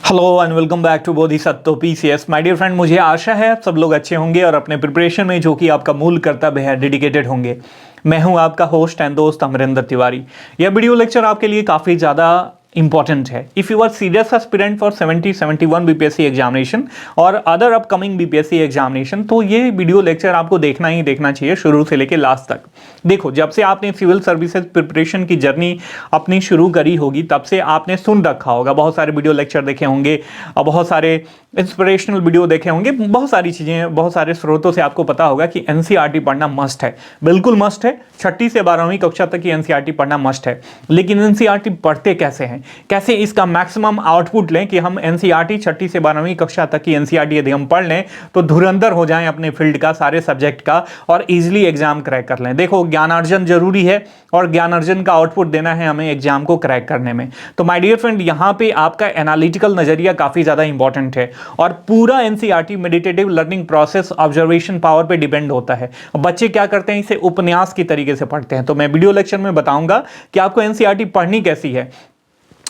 Hello and welcome back to Bodhisattva PCS. My dear friend, मुझे आशा है आप सब लोग अच्छे होंगे और अपने प्रिपरेशन में जो कि आपका मूल कर्तव्य है डेडिकेटेड होंगे। मैं हूं आपका होस्ट एंड दोस्त अमरिंदर तिवारी। यह वीडियो लेक्चर आपके लिए काफ़ी ज़्यादा इंपॉर्टेंट है। If you are serious aspirant for 70-71 BPSC examination और अदर अपकमिंग बीपीएससी एग्जामिनेशन, तो ये वीडियो लेक्चर आपको देखना ही देखना चाहिए शुरू से लेकर लास्ट तक। देखो, जब से आपने सिविल सर्विसेज प्रिपरेशन की जर्नी अपनी शुरू करी होगी तब से आपने सुन रखा होगा, बहुत सारे वीडियो लेक्चर देखे होंगे और बहुत सारे इंस्पिरेशनल वीडियो देखे होंगे, बहुत सारी चीज़ें, बहुत सारे स्रोतों से आपको पता होगा कि एनसीईआरटी पढ़ना मस्ट है। बिल्कुल मस्ट है। 6ठी से 12वीं कक्षा तक की एनसीईआरटी पढ़ना मस्ट है। लेकिन एनसीईआरटी पढ़ते कैसे हैं, कैसे इसका मैक्सिमम आउटपुट लें कि हम एनसीईआरटी 6ठी से 12वीं कक्षा तक की एनसीईआरटी यदि हम पढ़ लें तो धुरंधर हो जाएं अपने फील्ड का, सारे सब्जेक्ट का, और इजीली एग्जाम क्रैक कर लें। देखो, ज्ञानार्जन जरूरी है और ज्ञानार्जन का आउटपुट देना है हमें एग्जाम को क्रैक करने में। तो माय डियर फ्रेंड, यहां पे आपका एनालिटिकल नजरिया काफी ज्यादा इंपॉर्टेंट है और पूरा NCERT meditative learning process observation power पे डिपेंड होता है। बच्चे क्या करते हैं, इसे उपन्यास की तरीके से पढ़ते हैं। तो मैं वीडियो लेक्चर में बताऊंगा कि आपको एनसीईआरटी पढ़नी कैसी है।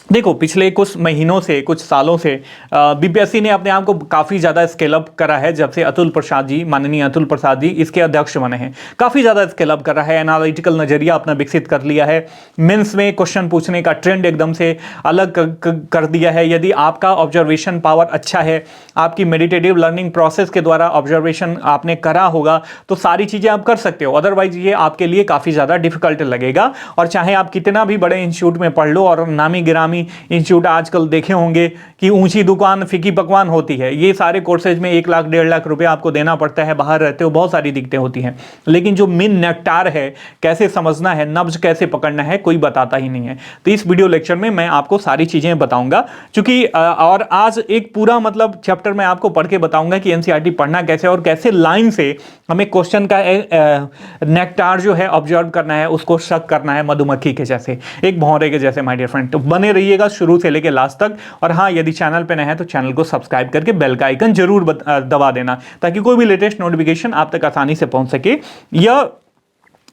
देखो, पिछले कुछ महीनों से, कुछ सालों से बीपीएससी ने अपने आप को काफ़ी ज़्यादा स्केल अप करा है। जब से अतुल प्रसाद जी, माननीय अतुल प्रसाद जी इसके अध्यक्ष बने हैं, काफ़ी ज़्यादा स्केल अप कर रहा है, एनालिटिकल नज़रिया अपना विकसित कर लिया है। मेंस में क्वेश्चन पूछने का ट्रेंड एकदम से अलग कर दिया है। यदि आपका ऑब्जर्वेशन पावर अच्छा है, आपकी मेडिटेटिव लर्निंग प्रोसेस के द्वारा ऑब्जर्वेशन आपने करा होगा, तो सारी चीज़ें आप कर सकते हो। अदरवाइज ये आपके लिए काफ़ी ज़्यादा डिफिकल्ट लगेगा। और चाहे आप कितना भी बड़े इंस्टीट्यूट में पढ़ लो, और नामी गिरामी इंस्टीट्यूट आजकल देखे होंगे कि ऊंची दुकान फीकी पकवान होती है, ये सारे कोर्सेज में 1 लाख 1.5 लाख रुपए आपको देना पड़ता है। बाहर रहते हो, बहुत सारी दिक्कतें होती हैं, लेकिन जो मेन नेक्टार है, कैसे समझना है, नब्ज कैसे पकड़ना है, कोई बताता ही नहीं है। तो इस वीडियो लेक्चर में मैं आपको सारी चीजें बताऊंगा, क्योंकि और आज एक पूरा मतलब चैप्टर मैं आपको पढ़ के बताऊंगा कि एनसीईआरटी पढ़ना कैसे और कैसे लाइन से हमें क्वेश्चन का नेक्टार जो है ऑब्जर्व करना है, उसको शक करना है मधुमक्खी के जैसे, एक भौरे के जैसे। माय डियर फ्रेंड, तो बने रहिएगा शुरू से लेकर लास्ट तक। और हाँ, यदि चैनल पे नए हैं तो चैनल को सब्सक्राइब करके बेल का आइकन जरूर दबा देना, ताकि कोई भी लेटेस्ट नोटिफिकेशन आप तक आसानी से पहुंच सके। यह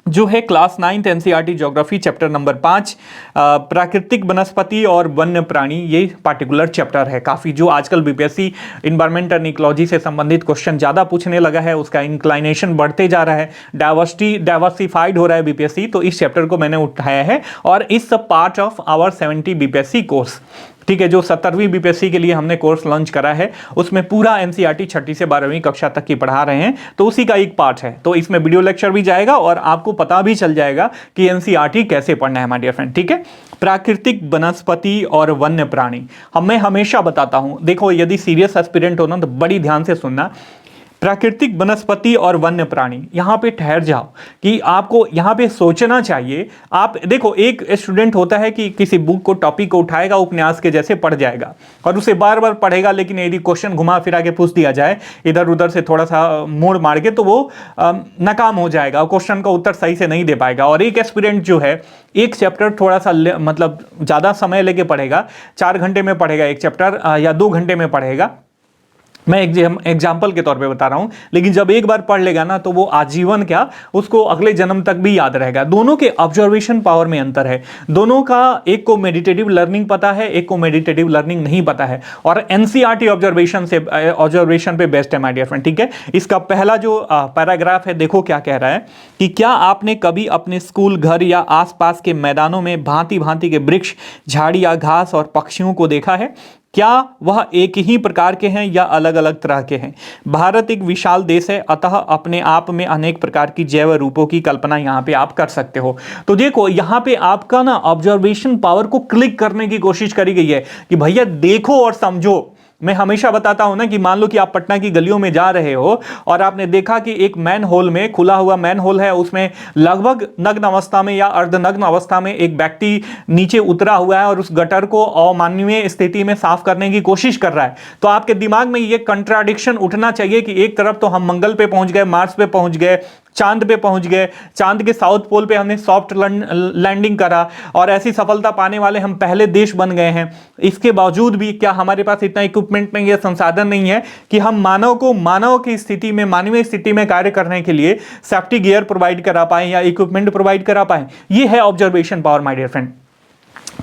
जो है class 9th NCERT geography chapter number 5 प्राकृतिक वनस्पति और वन्य प्राणी, ये पार्टिकुलर चैप्टर है। काफ़ी जो आजकल बीपीएससी इन्वायरमेंट एंड इकोलॉजी से संबंधित क्वेश्चन ज़्यादा पूछने लगा है, उसका इंक्लाइनेशन बढ़ते जा रहा है, डाइवर्सिफाइड हो रहा है बीपीएससी। तो इस चैप्टर को मैंने उठाया है और इस part of our 70 BPSC course, ठीक है, जो 17वीं बीपीएससी के लिए हमने कोर्स लॉन्च करा है, उसमें पूरा एनसीईआरटी 6ठी से 12वीं कक्षा तक की पढ़ा रहे हैं। तो उसी का एक पार्ट है। तो इसमें वीडियो लेक्चर भी जाएगा और आपको पता भी चल जाएगा कि एनसीईआरटी कैसे पढ़ना है, माय डियर फ्रेंड। ठीक है, प्राकृतिक वनस्पति और वन्य प्राणी, मैं हमेशा बताता हूं, देखो यदि सीरियस एस्पिरेंट हो ना तो बड़ी ध्यान से सुनना। प्राकृतिक वनस्पति और वन्य प्राणी, यहां पे ठहर जाओ कि आपको यहां पे सोचना चाहिए। आप देखो, एक स्टूडेंट होता है कि किसी बुक को, टॉपिक को उठाएगा, उपन्यास के जैसे पढ़ जाएगा और उसे बार बार पढ़ेगा, लेकिन यदि क्वेश्चन घुमा फिरा के पूछ दिया जाए इधर उधर से, थोड़ा सा मोड़ मार के, तो वो नाकाम हो जाएगा, क्वेश्चन का उत्तर सही से नहीं दे पाएगा। और एक एस्पिरेंट जो है, एक चैप्टर थोड़ा सा मतलब ज़्यादा समय लेके पढ़ेगा, 4 घंटे में पढ़ेगा एक चैप्टर या 2 घंटे में पढ़ेगा, मैं एग्जाम्पल के तौर पे बता रहा हूं, लेकिन जब एक बार पढ़ लेगा ना तो वो आजीवन क्या, उसको अगले जन्म तक भी याद रहेगा। दोनों के ऑब्जर्वेशन पावर में अंतर है, दोनों का, एक को मेडिटेटिव लर्निंग पता है, एक को मेडिटेटिव लर्निंग नहीं पता है। और एनसीईआरटी ऑब्जर्वेशन पे बेस्ट है, माय डियर फ्रेंड। ठीक है, इसका पहला जो पैराग्राफ है, देखो क्या कह रहा है कि क्या आपने कभी अपने स्कूल, घर या आसपास के मैदानों में भांति भांति के वृक्ष, झाड़ियां, घास और पक्षियों को देखा है? क्या वह एक ही प्रकार के हैं या अलग अलग तरह के हैं? भारत एक विशाल देश है, अतः अपने आप में अनेक प्रकार की जैव रूपों की कल्पना यहाँ पे आप कर सकते हो। तो देखो, यहाँ पे आपका ना ऑब्जर्वेशन पावर को क्लिक करने की कोशिश करी गई है कि भैया देखो और समझो। मैं हमेशा बताता हूं ना कि मान लो कि आप पटना की गलियों में जा रहे हो और आपने देखा कि एक मैन होल में, खुला हुआ मैन होल है, उसमें लगभग नग्न अवस्था में या अर्धनग्न अवस्था में एक व्यक्ति नीचे उतरा हुआ है और उस गटर को अमानवीय स्थिति में साफ करने की कोशिश कर रहा है। तो आपके दिमाग में ये कंट्राडिक्शन उठना चाहिए कि एक तरफ तो हम मंगल पे पहुंच गए, मार्स पे पहुंच गए, चांद पे पहुंच गए, चांद के साउथ पोल पे हमने सॉफ्ट लैंडिंग करा और ऐसी सफलता पाने वाले हम पहले देश बन गए हैं। इसके बावजूद भी क्या हमारे पास इतना इक्विपमेंट नहीं है, संसाधन नहीं है कि हम मानव को मानव की स्थिति में, मानवीय स्थिति में कार्य करने के लिए सेफ्टी गियर प्रोवाइड करा पाए या इक्विपमेंट प्रोवाइड करा पाए? ये है observation power, my dear friend.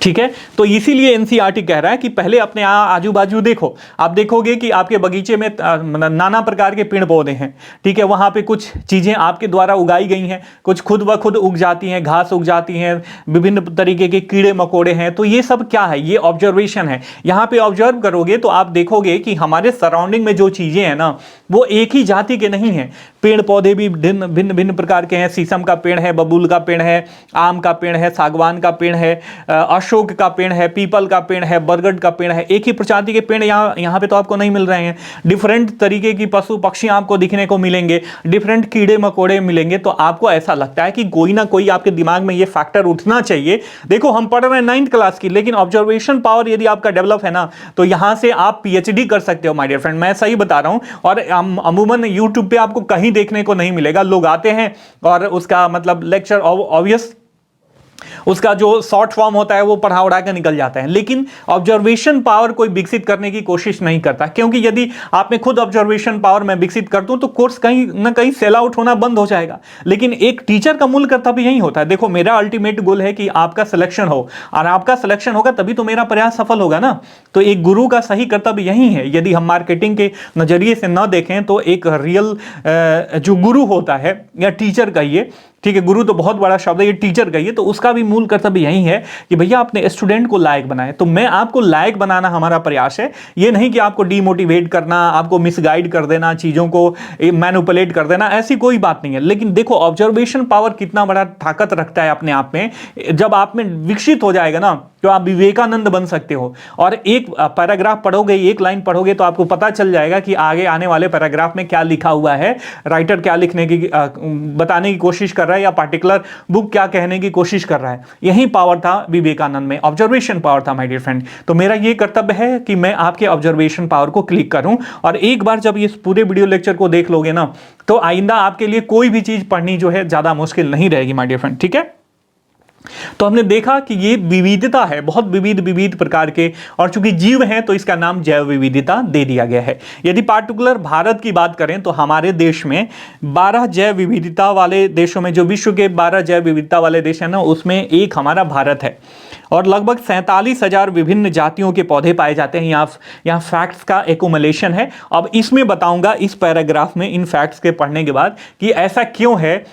ठीक है, तो इसीलिए एनसीईआरटी कह रहा है कि पहले अपने आजू बाजू देखो। आप देखोगे कि आपके बगीचे में नाना प्रकार के पेड़ पौधे हैं, ठीक है, वहां पे कुछ चीजें आपके द्वारा उगाई गई हैं, कुछ खुद ब खुद उग जाती हैं, घास उग जाती हैं, विभिन्न तरीके के कीड़े मकोड़े हैं। तो ये सब क्या है? ये ऑब्जर्वेशन है। यहां पे ऑब्जर्व करोगे तो आप देखोगे कि हमारे सराउंडिंग में जो चीजें हैं ना, वो एक ही जाति के नहीं है। पेड़ पौधे भी भिन्न भिन्न भिन्न प्रकार के हैं। शीशम का पेड़ है, बबूल का पेड़ है, आम का पेड़ है, सागवान का पेड़ है, अशोक का पेड़ है, पीपल का पेड़ है, बरगद का पेड़ है। एक ही प्रजाति के पेड़ यहाँ पे तो आपको नहीं मिल रहे हैं। डिफरेंट तरीके की पशु पक्षी आपको दिखने को मिलेंगे, डिफरेंट कीड़े मकोड़े मिलेंगे। तो आपको ऐसा लगता है कि कोई ना कोई आपके दिमाग में ये फैक्टर उठना चाहिए। देखो, हम पढ़ रहे हैं 9th क्लास की, लेकिन ऑब्जर्वेशन पावर यदि आपका डेवलप है ना, तो यहां से आप पीएचडी कर सकते हो माय डियर फ्रेंड। मैं सही बता रहा हूं। और अमूमन यूट्यूब पे आपको कहीं देखने को नहीं मिलेगा। लोग आते हैं और उसका मतलब लेक्चर ऑब्वियस उसका जो शॉर्ट फॉर्म होता है वो पढ़ा उड़ा के निकल जाता है, लेकिन ऑब्जर्वेशन पावर कोई विकसित करने की कोशिश नहीं करता। क्योंकि यदि आप में खुद ऑब्जर्वेशन पावर मैं विकसित कर दूं तो कोर्स कहीं ना कहीं सेल आउट होना बंद हो जाएगा। लेकिन एक टीचर का मूल कर्तव्य यही होता है। देखो, मेरा अल्टीमेट गोल है कि आपका सिलेक्शन हो, और आपका सिलेक्शन होगा तभी तो मेरा प्रयास सफल होगा ना। तो एक गुरु का सही कर्तव्य यही है। यदि हम मार्केटिंग के नजरिए से न देखें तो एक रियल जो गुरु होता है या टीचर कहिए, ठीक है, गुरु तो बहुत बड़ा शब्द है, ये टीचर कहिए, तो उसका भी मूल कर्तव्य यही है कि भैया अपने स्टूडेंट को लायक बनाए। तो मैं आपको लायक बनाना हमारा प्रयास है। ये नहीं कि आपको डिमोटिवेट करना, आपको मिसगाइड कर देना, चीजों को मैनिपुलेट कर देना, ऐसी कोई बात नहीं है। लेकिन देखो, ऑब्जर्वेशन पावर कितना बड़ा ताकत रखता है अपने आप में। जब आप में विकसित हो जाएगा ना, तो आप विवेकानंद बन सकते हो। और एक पैराग्राफ पढ़ोगे, एक लाइन पढ़ोगे तो आपको पता चल जाएगा कि आगे आने वाले पैराग्राफ में क्या लिखा हुआ है, राइटर क्या लिखने की बताने की कोशिश कर रहा है, या पार्टिकुलर बुक क्या कहने की कोशिश कर रहा है। यही पावर था विवेकानंद में, ऑब्जर्वेशन पावर था माय डियर फ्रेंड। तो मेरा ये कर्तव्य है कि मैं आपके ऑब्जर्वेशन पावर को क्लिक करूं। और एक बार जब इस पूरे वीडियो लेक्चर को देख लोगे ना, तो आइंदा आपके लिए कोई भी चीज पढ़नी जो है ज्यादा मुश्किल नहीं रहेगी माय डियर फ्रेंड, ठीक है। तो हमने देखा कि ये विविधता है, बहुत विविध प्रकार के, और चूंकि जीव हैं तो इसका नाम जैव विविधता दे दिया गया है। यदि पार्टिकुलर भारत की बात करें तो हमारे देश में 12 जैव विविधता वाले देशों में, जो विश्व के 12 जैव विविधता वाले देश हैं ना, उसमें एक हमारा भारत है। और लगभग 47,000 विभिन्न जातियों के पौधे पाए जाते हैं। यहाँ फैक्ट्स का एक्युमुलेशन है। अब इसमें बताऊंगा इस पैराग्राफ में, इन फैक्ट्स के पढ़ने के बाद, कि ऐसा क्यों है।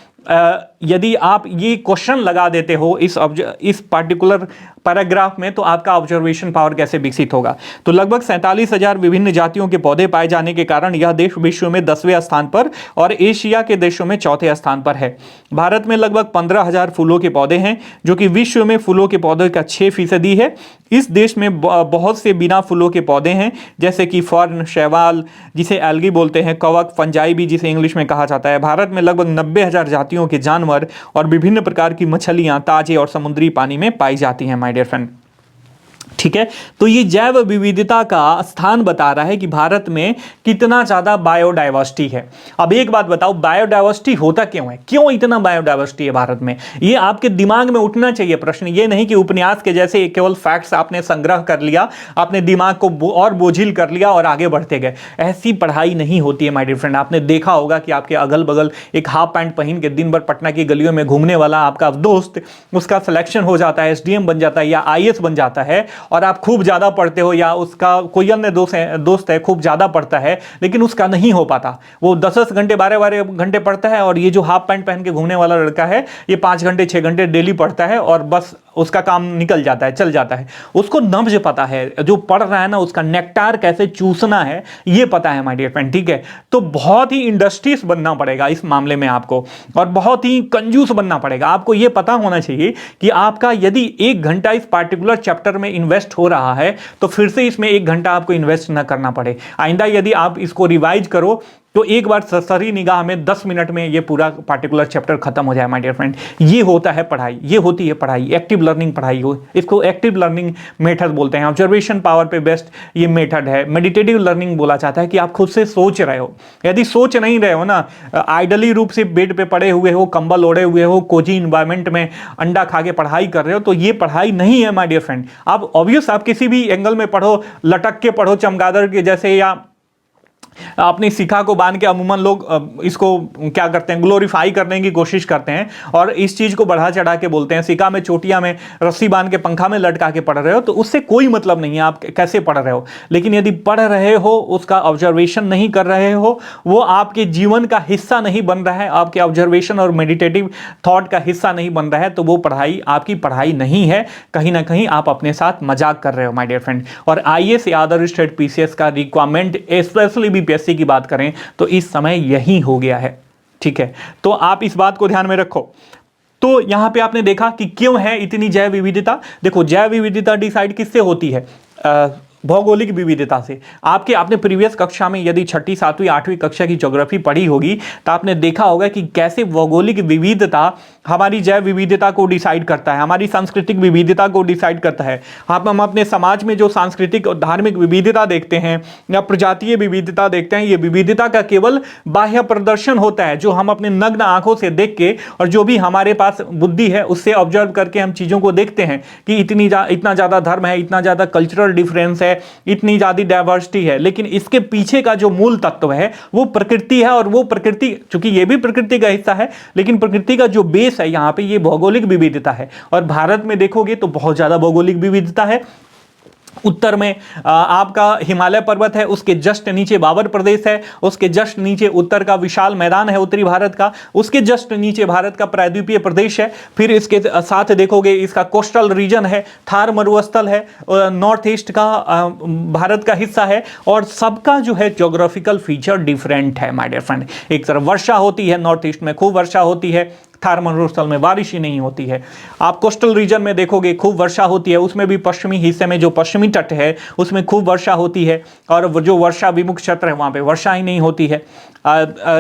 यदि आप ये क्वेश्चन लगा देते हो इस पार्टिकुलर पैराग्राफ में, तो आपका ऑब्जर्वेशन पावर कैसे विकसित होगा। तो लगभग 47,000 विभिन्न जातियों के पौधे पाए जाने के कारण यह देश विश्व में 10वें स्थान पर और एशिया के देशों में 4थे स्थान पर है। भारत में लगभग 15,000 फूलों के पौधे हैं, जो कि विश्व में फूलों के पौधे का 6% है। इस देश में बहुत से बिना फूलों के पौधे हैं, जैसे कि फर्न, शैवाल जिसे एल्गी बोलते हैं, कवक, फंजाई भी जिसे इंग्लिश में कहा जाता है। भारत में लगभग 90,000 जातियों के जानवर और विभिन्न प्रकार की मछलियां ताजे और समुद्री पानी में पाई जाती हैं माय डियर फ्रेंड, ठीक है। तो ये जैव विविधता का स्थान बता रहा है कि भारत में कितना ज्यादा बायोडाइवर्सिटी है। अब एक बात बताओ, बायोडाइवर्सिटी होता क्यों है, क्यों इतना बायोडाइवर्सिटी है भारत में? ये आपके दिमाग में उठना चाहिए प्रश्न। ये नहीं कि उपन्यास के जैसे केवल फैक्ट्स आपने संग्रह कर लिया, आपने दिमाग को और बोझिल कर लिया और आगे बढ़ते गए। ऐसी पढ़ाई नहीं होती है माय डियर फ्रेंड। आपने देखा होगा कि आपके अगल बगल एक हाफ पैंट पहन के दिन भर पटना की गलियों में घूमने वाला आपका दोस्त, उसका सिलेक्शन हो जाता है, एसडीएम बन जाता है या आईएएस बन जाता है, और आप खूब ज्यादा पढ़ते हो, या उसका कोई अन्य दोस्त है खूब ज्यादा पढ़ता है, लेकिन उसका नहीं हो पाता। वो 10-10 घंटे 12-12 घंटे पढ़ता है, और ये जो हाफ पैंट पहन के घूमने वाला लड़का है, ये 5 घंटे 6 घंटे डेली पढ़ता है, और बस उसका काम निकल जाता है, चल जाता है। उसको नब्ज पता है, जो पढ़ रहा है ना, उसका नेक्टार कैसे चूसना है ये पता है माय डियर फ्रेंड, ठीक है। तो बहुत ही इंडस्ट्रीज बनना पड़ेगा इस मामले में आपको, और बहुत ही कंजूस बनना पड़ेगा। आपको ये पता होना चाहिए कि आपका यदि 1 घंटा इस पार्टिकुलर चैप्टर में इन्वेस्ट हो रहा है, तो फिर से इसमें 1 घंटा आपको इन्वेस्ट ना करना पड़े। आइंदा यदि आप इसको रिवाइज करो तो एक बार सरसरी निगाह में 10 मिनट में ये पूरा पार्टिकुलर चैप्टर खत्म हो जाए माय डियर फ्रेंड। ये होता है पढ़ाई, ये होती है पढ़ाई, एक्टिव लर्निंग पढ़ाई हो, इसको एक्टिव लर्निंग मेथड बोलते हैं। ऑब्जर्वेशन पावर पे बेस्ट ये मेथड है। मेडिटेटिव लर्निंग बोला जाता है कि आप खुद से सोच रहे हो। यदि सोच नहीं रहे हो ना, आइडली रूप से बेड पे पड़े हुए हो, कंबल ओढ़े हुए हो, कोजी इन्वायरमेंट में अंडा खा के पढ़ाई कर रहे हो, तो ये पढ़ाई नहीं है माय डियर फ्रेंड। आप ऑब्वियस आप किसी भी एंगल में पढ़ो, लटक के पढ़ो चमगादड़ के जैसे, या अपनी शिखा को बांध के अमूमन लोग इसको क्या करते हैं, ग्लोरीफाई करने की कोशिश करते हैं और इस चीज को बढ़ा चढ़ा के बोलते हैं शिखा में चोटिया में रस्सी बांध के पंखा में लटका के पढ़ रहे हो, तो उससे कोई मतलब नहीं है आप कैसे पढ़ रहे हो। लेकिन यदि पढ़ रहे हो, उसका ऑब्जर्वेशन नहीं कर रहे हो, वो आपके जीवन का हिस्सा नहीं बन रहा है, आपके ऑब्जर्वेशन और मेडिटेटिव थॉट का हिस्सा नहीं बन रहा है, तो वो पढ़ाई आपकी पढ़ाई नहीं है, कहीं ना कहीं आप अपने साथ मजाक कर रहे हो माय डियर फ्रेंड। और आईएएस या अदर स्टेट पीसीएस का रिक्वायरमेंट स्पेशली बीपीएससी की बात करें तो इस समय यही हो गया है, ठीक है। तो आप इस बात को ध्यान में रखो। तो यहां पे आपने देखा कि क्यों है इतनी जैव विविधता। देखो जैव विविधता डिसाइड किससे होती है, भौगोलिक विविधता से। आपने प्रीवियस कक्षा में यदि 6ठी 7वीं 8वीं कक्षा की ज्योग्राफी पढ़ी होगी तो आपने देखा होगा कि कैसे भौगोलिक विविधता हमारी जैव विविधता को डिसाइड करता है, हमारी सांस्कृतिक विविधता को डिसाइड करता है। हम अपने समाज में जो सांस्कृतिक और धार्मिक विविधता देखते हैं या प्रजातीय विविधता देखते हैं, ये विविधता का केवल बाह्य प्रदर्शन होता है जो हम अपने नग्न आंखों से देख के और जो भी हमारे पास बुद्धि है उससे ऑब्जर्व करके हम चीजों को देखते हैं कि इतना ज्यादा धर्म है, इतना ज्यादा कल्चरल डिफरेंस है, इतनी ज्यादा डाइवर्सिटी है। लेकिन इसके पीछे का जो मूल तत्व है वो प्रकृति है, और वो प्रकृति, चूंकि ये भी प्रकृति का हिस्सा है, लेकिन प्रकृति का जो बेस है यहां पे ये भौगोलिक विविधता है। और भारत में देखोगे तो बहुत ज्यादा भौगोलिक विविधता है। उत्तर में आपका हिमालय पर्वत है, उसके जस्ट नीचे बाबर प्रदेश है, उसके जस्ट नीचे उत्तर का विशाल मैदान है उत्तरी भारत का, उसके जस्ट नीचे भारत का प्रायद्वीपीय प्रदेश है। फिर इसके साथ देखोगे इसका कोस्टल रीजन है, थार मरुस्थल है, नॉर्थ ईस्ट का भारत का हिस्सा है। और सबका जो है ज्योग्राफिकल फीचर डिफरेंट है माय डियर फ्रेंड। एक तरफ वर्षा होती है, नॉर्थ ईस्ट में खूब वर्षा होती है, थार मरुस्थल में बारिश ही नहीं होती है। आप कोस्टल रीजन में देखोगे खूब वर्षा होती है, उसमें भी पश्चिमी हिस्से में जो पश्चिमी तट है उसमें खूब वर्षा होती है, और जो वर्षा विमुक्त क्षेत्र है वहां पे वर्षा ही नहीं होती है।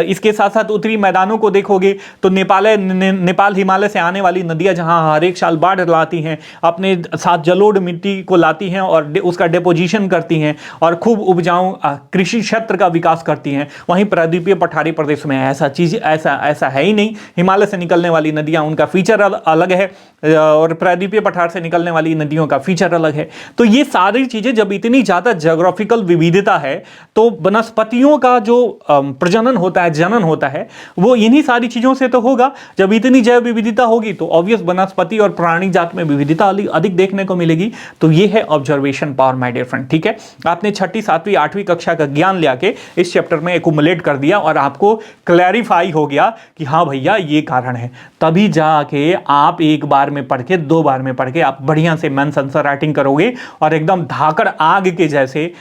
इसके साथ साथ उत्तरी मैदानों को देखोगे तो नेपाल हिमालय से आने वाली नदियां जहां हर एक साल बाढ़ लाती हैं, अपने साथ जलोढ़ मिट्टी को लाती हैं और उसका डिपोजिशन करती हैं और खूब उपजाऊ कृषि क्षेत्र का विकास करती हैं। वहीं प्रायद्वीपीय पठारी प्रदेश में ऐसा है ही नहीं। हिमालय से निकलने वाली नदियां, उनका फीचर अलग है और प्रायद्वीपीय पठार से निकलने वाली नदियों का फीचर अलग है। तो ये सारी चीजें, जब इतनी ज्यादा ज्योग्राफिकल विविधता है तो वनस्पतियों का जो प्रजनन होता है, जनन होता है, वो इन्हीं सारी चीजों से तो होगा। जब इतनी जैव विविधता होगी तो ऑब्वियस वनस्पति और प्राणी जात में विविधता अधिक देखने को मिलेगी। तो ये है observation power my dear friend, ठीक है। आपने 6ठी 7वीं 8वीं कक्षा का ज्ञान लिया के इस चैप्टर में एक्युमुलेट कर दिया और आपको क्लैरिफाई हो गया कि हाँ भैया ये कारण है। तभी जाके आप एक बार में पढ़ के, 2 बार में पढ़ के आप बढ़िया से मेंस आंसर राइटिंग करोगे और एकदम धाकड़ आग के जैसे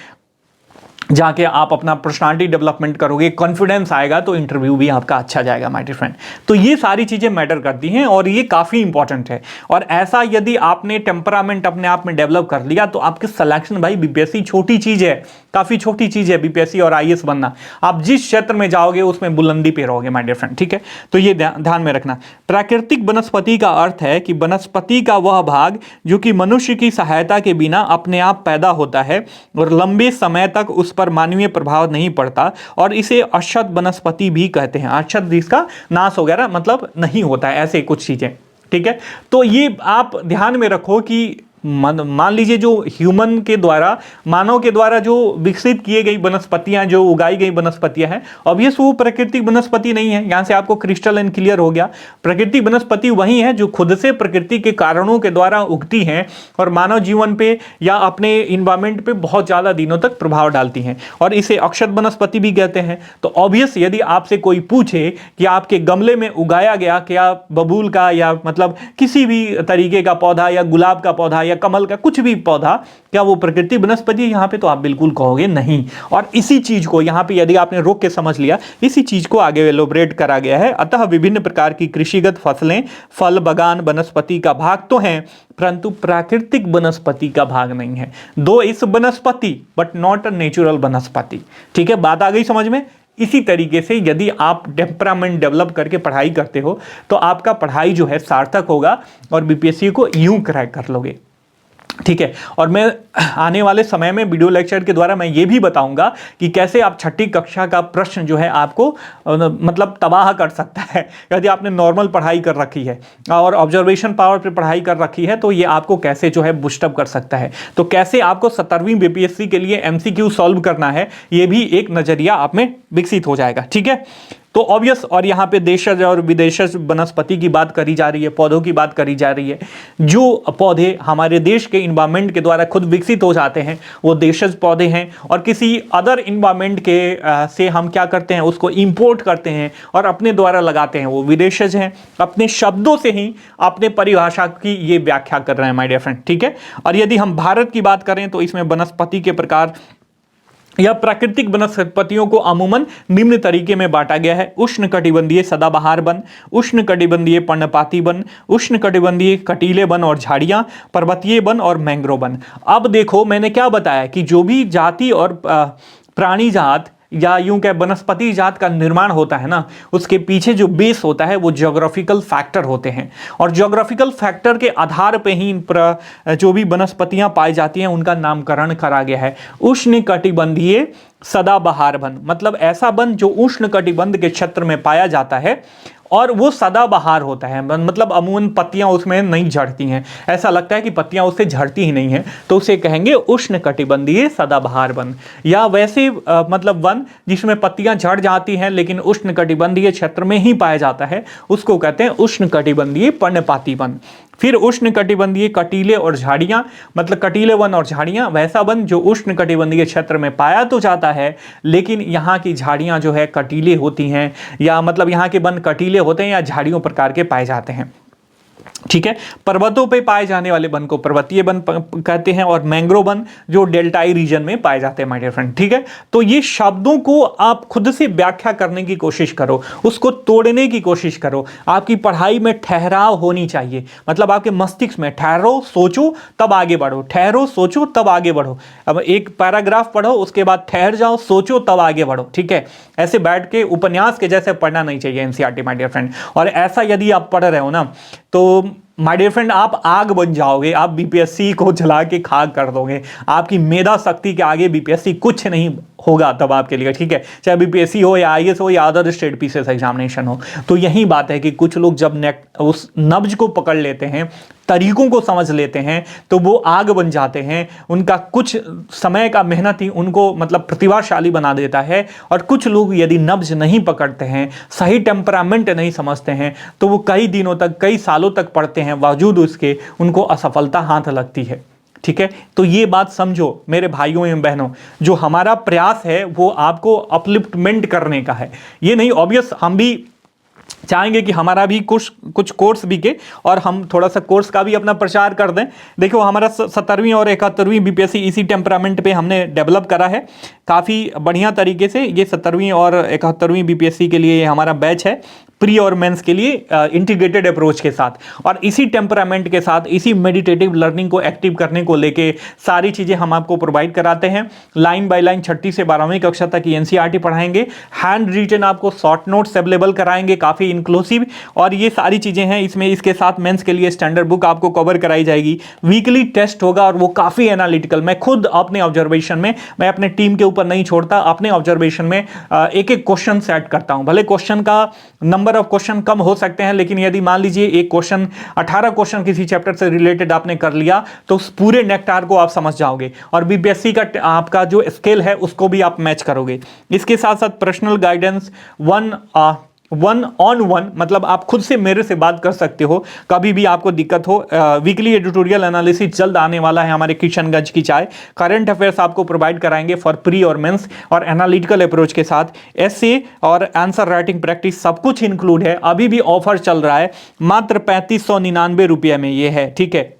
जाके आप अपना पर्सनालिटी डेवलपमेंट करोगे, कॉन्फिडेंस आएगा तो इंटरव्यू भी आपका अच्छा जाएगा माय डियर फ्रेंड। तो ये सारी चीजें मैटर करती हैं और ये काफी इंपॉर्टेंट है। और ऐसा यदि आपने टेम्परामेंट अपने आप में डेवलप कर लिया तो आपकी सिलेक्शन, भाई बीपीएससी छोटी चीज है, काफी छोटी चीज है बीपीएससी और आईएएस बनना। आप जिस क्षेत्र में जाओगे उसमें बुलंदी पे रहोगे माय डियर फ्रेंड, ठीक है। तो ये ध्यान में रखना। प्राकृतिक वनस्पति का अर्थ है कि वनस्पति का वह भाग जो कि मनुष्य की सहायता के बिना अपने आप पैदा होता है और लंबे समय तक उस पर मानवीय प्रभाव नहीं पड़ता, और इसे अक्षत वनस्पति भी कहते हैं। अक्षत जिसका नाश वगैरह मतलब नहीं होता है, ऐसे कुछ चीजें, ठीक है। तो ये आप ध्यान में रखो कि मान लीजिए जो ह्यूमन के द्वारा, मानव के द्वारा जो विकसित किए गई वनस्पतियां, जो उगाई गई वनस्पतियां हैं, ऑब्वियस वो प्राकृतिक वनस्पति नहीं है। यहां से आपको क्रिस्टल एंड क्लियर हो गया। प्राकृतिक वनस्पति वही है जो खुद से प्रकृति के कारणों के द्वारा उगती हैं और मानव जीवन पे या अपने इन्वायरमेंट पे बहुत ज्यादा दिनों तक प्रभाव डालती हैं, और इसे अक्षत वनस्पति भी कहते हैं। तो ऑब्वियस यदि आपसे कोई पूछे कि आपके गमले में उगाया गया क्या बबूल का या मतलब किसी भी तरीके का पौधा या गुलाब का पौधा या कमल का कुछ भी पौधा, क्या वो प्रकृति वनस्पति है यहां पे? तो आप बिल्कुल कहोगे नहीं। और इसी चीज को यहां पे यदि आपने रोक के समझ लिया, इसी चीज को आगे एलोबरेट करा गया है। अतः विभिन्न प्रकार की कृषिगत फसलें, फल बगान वनस्पति का भाग तो हैं, परंतु प्राकृतिक वनस्पति का भाग नहीं है। दो इस वनस्पति बट नॉट अ नेचुरल वनस्पति, ठीक है। बात आ गई समझ में? इसी तरीके से यदि आप टेम्परामेंट डेवलप करके पढ़ाई करते हो तो आपका पढ़ाई जो है सार्थक होगा और बीपीएससी को यूं क्रैक कर लोगे। ठीक है। और मैं आने वाले समय में वीडियो लेक्चर के द्वारा मैं ये भी बताऊंगा कि कैसे आप छठी कक्षा का प्रश्न जो है आपको मतलब तबाह कर सकता है। यदि आपने नॉर्मल पढ़ाई कर रखी है और ऑब्जर्वेशन पावर पे पढ़ाई कर रखी है तो ये आपको कैसे जो है बूस्टअप कर सकता है। तो कैसे आपको 17वीं बीपीएससी के लिए एमसीक्यू सॉल्व करना है, ये भी एक नजरिया आप में विकसित हो जाएगा। ठीक है, तो ऑब्वियस, और यहाँ पे देशज और विदेशज वनस्पति की बात करी जा रही है, पौधों की बात करी जा रही है। जो पौधे हमारे देश के इन्वायरमेंट के द्वारा खुद विकसित हो जाते हैं वो देशज पौधे हैं, और किसी अदर इन्वायरमेंट के से हम क्या करते हैं, उसको इंपोर्ट करते हैं और अपने द्वारा लगाते हैं, वो विदेशज हैं। अपने शब्दों से ही अपने परिभाषा की ये व्याख्या कर रहे हैं माय डियर फ्रेंड। ठीक है, और यदि हम भारत की बात करें तो इसमें वनस्पति के प्रकार या प्राकृतिक वनस्पतियों को अमूमन निम्न तरीके में बांटा गया है: उष्णकटिबंधीय सदाबहार वन, उष्णकटिबंधीय पर्णपाती वन, उष्णकटिबंधीय कटीले वन और झाड़ियां, पर्वतीय वन और मैंग्रोव वन। अब देखो मैंने क्या बताया कि जो भी जाति और प्राणी जात या यूं कह वनस्पति जात का निर्माण होता है ना, उसके पीछे जो बेस होता है वो ज्योग्राफिकल फैक्टर होते हैं, और ज्योग्राफिकल फैक्टर के आधार पे ही जो भी वनस्पतियां पाई जाती हैं उनका नामकरण करा गया है। उष्णकटिबंधीय सदाबहार वन मतलब ऐसा वन जो उष्णकटिबंध के क्षेत्र में पाया जाता है और वो सदाबहार होता है, मतलब अमूमन पत्तियां उसमें नहीं झड़ती हैं, ऐसा लगता है कि पत्तियां उससे झड़ती ही नहीं हैं, तो उसे कहेंगे उष्णकटिबंधीय सदाबहार वन। या वैसे मतलब वन जिसमें पत्तियां झड़ जाती हैं लेकिन उष्णकटिबंधीय क्षेत्र में ही पाया जाता है, उसको कहते हैं उष्णकटिबंधीय पर्णपाती वन। फिर उष्णकटिबंधीय कटीले और झाड़ियां मतलब कटीले वन और झाड़ियां, वैसा वन जो उष्णकटिबंधीय क्षेत्र में पाया तो जाता है लेकिन यहाँ की झाड़ियां जो है कटीले होती हैं, या मतलब यहाँ के वन कटीले होते हैं या झाड़ियों प्रकार के पाए जाते हैं। ठीक है, पर्वतों पे पाए जाने वाले वन को पर्वतीय वन कहते हैं, और मैंग्रोव वन जो डेल्टाई रीजन में पाए जाते हैं माय डियर फ्रेंड। ठीक है, तो ये शब्दों को आप खुद से व्याख्या करने की कोशिश करो, उसको तोड़ने की कोशिश करो। आपकी पढ़ाई में ठहराव होनी चाहिए, मतलब आपके मस्तिष्क में ठहरो, सोचो तब आगे बढ़ो, ठहरो सोचो तब आगे बढ़ो। अब एक पैराग्राफ पढ़ो, उसके बाद ठहर जाओ, सोचो तब आगे बढ़ो। ठीक है, ऐसे बैठ के उपन्यास के जैसे पढ़ना नहीं चाहिए एनसीईआरटी माय डियर फ्रेंड। और ऐसा यदि आप पढ़ रहे हो ना तो माय डियर फ्रेंड आप आग बन जाओगे, आप बीपीएससी को जला के खाक कर दोगे, आपकी मेधा शक्ति के आगे बीपीएससी कुछ नहीं होगा तब आपके लिए। ठीक है, चाहे बीपीएससी हो या आईएएस हो या अदर स्टेट पीसीएस एग्जामिनेशन हो। तो यही बात है कि कुछ लोग जब उस नब्ज को पकड़ लेते हैं, तरीकों को समझ लेते हैं, तो वो आग बन जाते हैं। उनका कुछ समय का मेहनत ही उनको मतलब प्रतिभाशाली बना देता है। और कुछ लोग यदि नब्ज नहीं पकड़ते हैं, सही टेम्परामेंट नहीं समझते हैं, तो वो कई दिनों तक कई सालों तक पढ़ते हैं, बावजूद उसके उनको असफलता हाथ लगती है। ठीक है, तो ये बात समझो मेरे भाइयों एवं बहनों, जो हमारा प्रयास है वो आपको अपलिफ्टमेंट करने का है, ये नहीं। ऑब्वियस हम भी चाहेंगे कि हमारा भी कुछ कोर्स बिके और हम थोड़ा सा कोर्स का भी अपना प्रचार कर दें। देखो हमारा 17वीं और 71वीं बीपीएससी इसी टेम्परामेंट पे हमने डेवलप करा है काफ़ी बढ़िया तरीके से। ये 17वीं और 71वीं बीपीएससी के लिए हमारा बैच है, प्री और मेंस के लिए इंटीग्रेटेड अप्रोच के साथ, और इसी टेम्परामेंट के साथ इसी मेडिटेटिव लर्निंग को एक्टिव करने को लेके सारी चीज़ें हम आपको प्रोवाइड कराते हैं। लाइन बाय लाइन 6ठी से 12वीं कक्षा तक की एनसीईआरटी पढ़ाएंगे, हैंड रिटन आपको शॉर्ट नोट्स अवेलेबल कराएंगे, काफ़ी इंक्लूसिव, और ये सारी चीज़ें हैं इसमें। इसके साथ मेंस के लिए स्टैंडर्ड बुक आपको कवर कराई जाएगी, वीकली टेस्ट होगा और वो काफ़ी एनालिटिकल। मैं खुद अपने ऑब्जर्वेशन में, मैं अपने टीम के ऊपर नहीं छोड़ता, अपने ऑब्जर्वेशन में एक एक क्वेश्चन सेट करता हूं। भले क्वेश्चन का नंबर ऑफ क्वेश्चन कम हो सकते हैं, लेकिन यदि मान लीजिए एक क्वेश्चन 18 क्वेश्चन किसी चैप्टर से रिलेटेड आपने कर लिया तो उस पूरे नेक्टार को आप समझ जाओगे, और बीपीएससी का आपका जो स्केल है उसको भी आप मैच करोगे। इसके साथ साथ personal guidance, one on one, मतलब आप खुद से मेरे से बात कर सकते हो कभी भी आपको दिक्कत हो। वीकली एडिटोरियल एनालिसिस जल्द आने वाला है हमारे किशनगंज की चाय। करंट अफेयर्स आपको प्रोवाइड कराएंगे फॉर प्री और मेंस, और एनालिटिकल अप्रोच के साथ एसए और आंसर राइटिंग प्रैक्टिस सब कुछ इंक्लूड है। अभी भी ऑफर चल रहा है, मात्र 3599 रुपये में ये है। ठीक है,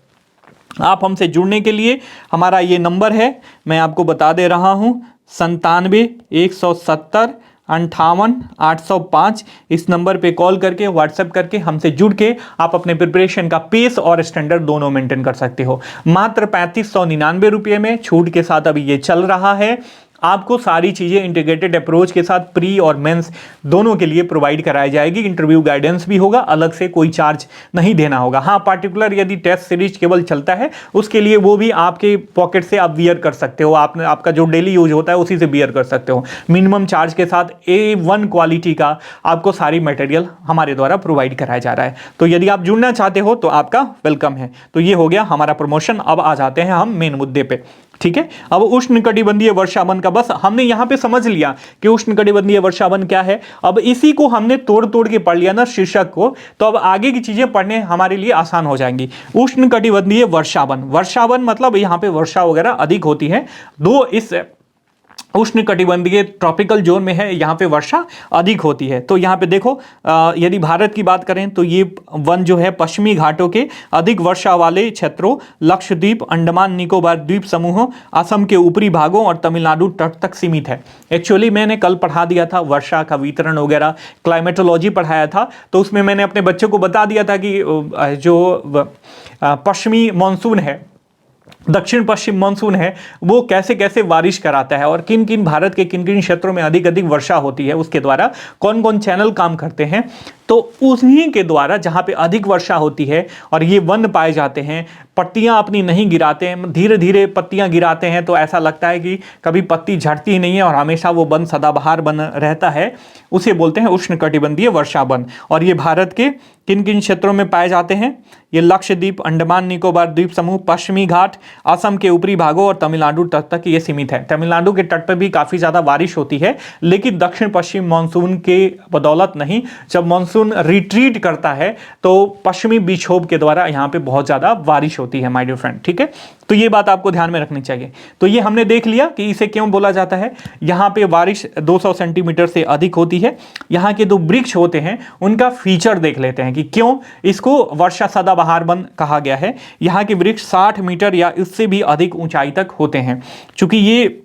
आप हमसे जुड़ने के लिए हमारा ये नंबर है, मैं आपको बता दे रहा हूँ, 97-170-58-805। इस नंबर पे कॉल करके व्हाट्सएप करके हमसे जुड़ के आप अपने प्रिपरेशन का पेस और स्टैंडर्ड दोनों मेंटेन कर सकते हो। मात्र 3599 रुपये में छूट के साथ अभी ये चल रहा है। आपको सारी चीज़ें इंटीग्रेटेड अप्रोच के साथ प्री और मेंस दोनों के लिए प्रोवाइड कराई जाएगी। इंटरव्यू गाइडेंस भी होगा, अलग से कोई चार्ज नहीं देना होगा। हाँ, पार्टिकुलर यदि टेस्ट सीरीज केवल चलता है उसके लिए वो भी आपके पॉकेट से आप बियर कर सकते हो, आपने आपका जो डेली यूज होता है उसी से बियर कर सकते हो। मिनिमम चार्ज के साथ A1 क्वालिटी का आपको सारी मटेरियल हमारे द्वारा प्रोवाइड कराया जा रहा है। तो यदि आप जुड़ना चाहते हो तो आपका वेलकम है। तो ये हो गया हमारा प्रमोशन। अब आ जाते हैं हम मेन मुद्दे पे, ठीक है। अब उष्णकटिबंधीय वर्षावन का बस हमने यहां पे समझ लिया कि उष्णकटिबंधीय वर्षावन क्या है। अब इसी को हमने तोड़ तोड़ के पढ़ लिया ना शीर्षक को, तो अब आगे की चीजें पढ़ने हमारे लिए आसान हो जाएंगी। उष्णकटिबंधीय वर्षावन, वर्षावन मतलब यहां पे वर्षा वगैरह अधिक होती है। दो इस उष्णकटिबंधीय ट्रॉपिकल जोन में है, यहाँ पे वर्षा अधिक होती है। तो यहाँ पे देखो, यदि भारत की बात करें तो ये वन जो है पश्चिमी घाटों के अधिक वर्षा वाले क्षेत्रों, लक्षद्वीप, अंडमान निकोबार द्वीप समूहों, असम के ऊपरी भागों और तमिलनाडु तट तक सीमित है। एक्चुअली मैंने कल पढ़ा दिया था वर्षा का वितरण वगैरह, क्लाइमेटोलॉजी पढ़ाया था, तो उसमें मैंने अपने बच्चों को बता दिया था कि जो पश्चिमी मानसून है, दक्षिण पश्चिम मानसून है, वो कैसे कैसे बारिश कराता है और किन किन भारत के किन किन क्षेत्रों में अधिक अधिक वर्षा होती है, उसके द्वारा कौन कौन चैनल काम करते हैं। तो उन्हीं के द्वारा जहां पे अधिक वर्षा होती है और ये वन पाए जाते हैं, पत्तियां अपनी नहीं गिराते हैं, धीरे धीरे पत्तियां गिराते हैं, तो ऐसा लगता है कि कभी पत्ती झड़ती ही नहीं है और हमेशा वो वन सदाबहार वन रहता है, उसे बोलते हैं उष्णकटिबंधीय वर्षा वन। और ये भारत के किन किन क्षेत्रों में पाए जाते हैं, ये लक्षद्वीप, अंडमान निकोबार द्वीप समूह, पश्चिमी घाट, असम के ऊपरी भागों और तमिलनाडु तट तक ये सीमित है। तमिलनाडु के तट पर भी काफी ज्यादा बारिश होती है, लेकिन दक्षिण पश्चिम मानसून के बदौलत नहीं। जब मानसून रिट्रीट करता है तो पश्चिमी विक्षोभ के द्वारा यहाँ पे बहुत ज्यादा बारिश होती है माय डियर फ्रेंड, ठीक है। तो ये बात आपको ध्यान में रखनी चाहिए। तो ये हमने देख लिया कि इसे क्यों बोला जाता है। यहाँ पे बारिश 200 सेंटीमीटर से अधिक होती है। यहाँ के जो वृक्ष होते हैं उनका फीचर देख लेते हैं कि क्यों इसको वर्षा सदाबहार वन कहा गया है। यहाँ के वृक्ष 60 मीटर या इससे भी अधिक ऊंचाई तक होते हैं। चूंकि ये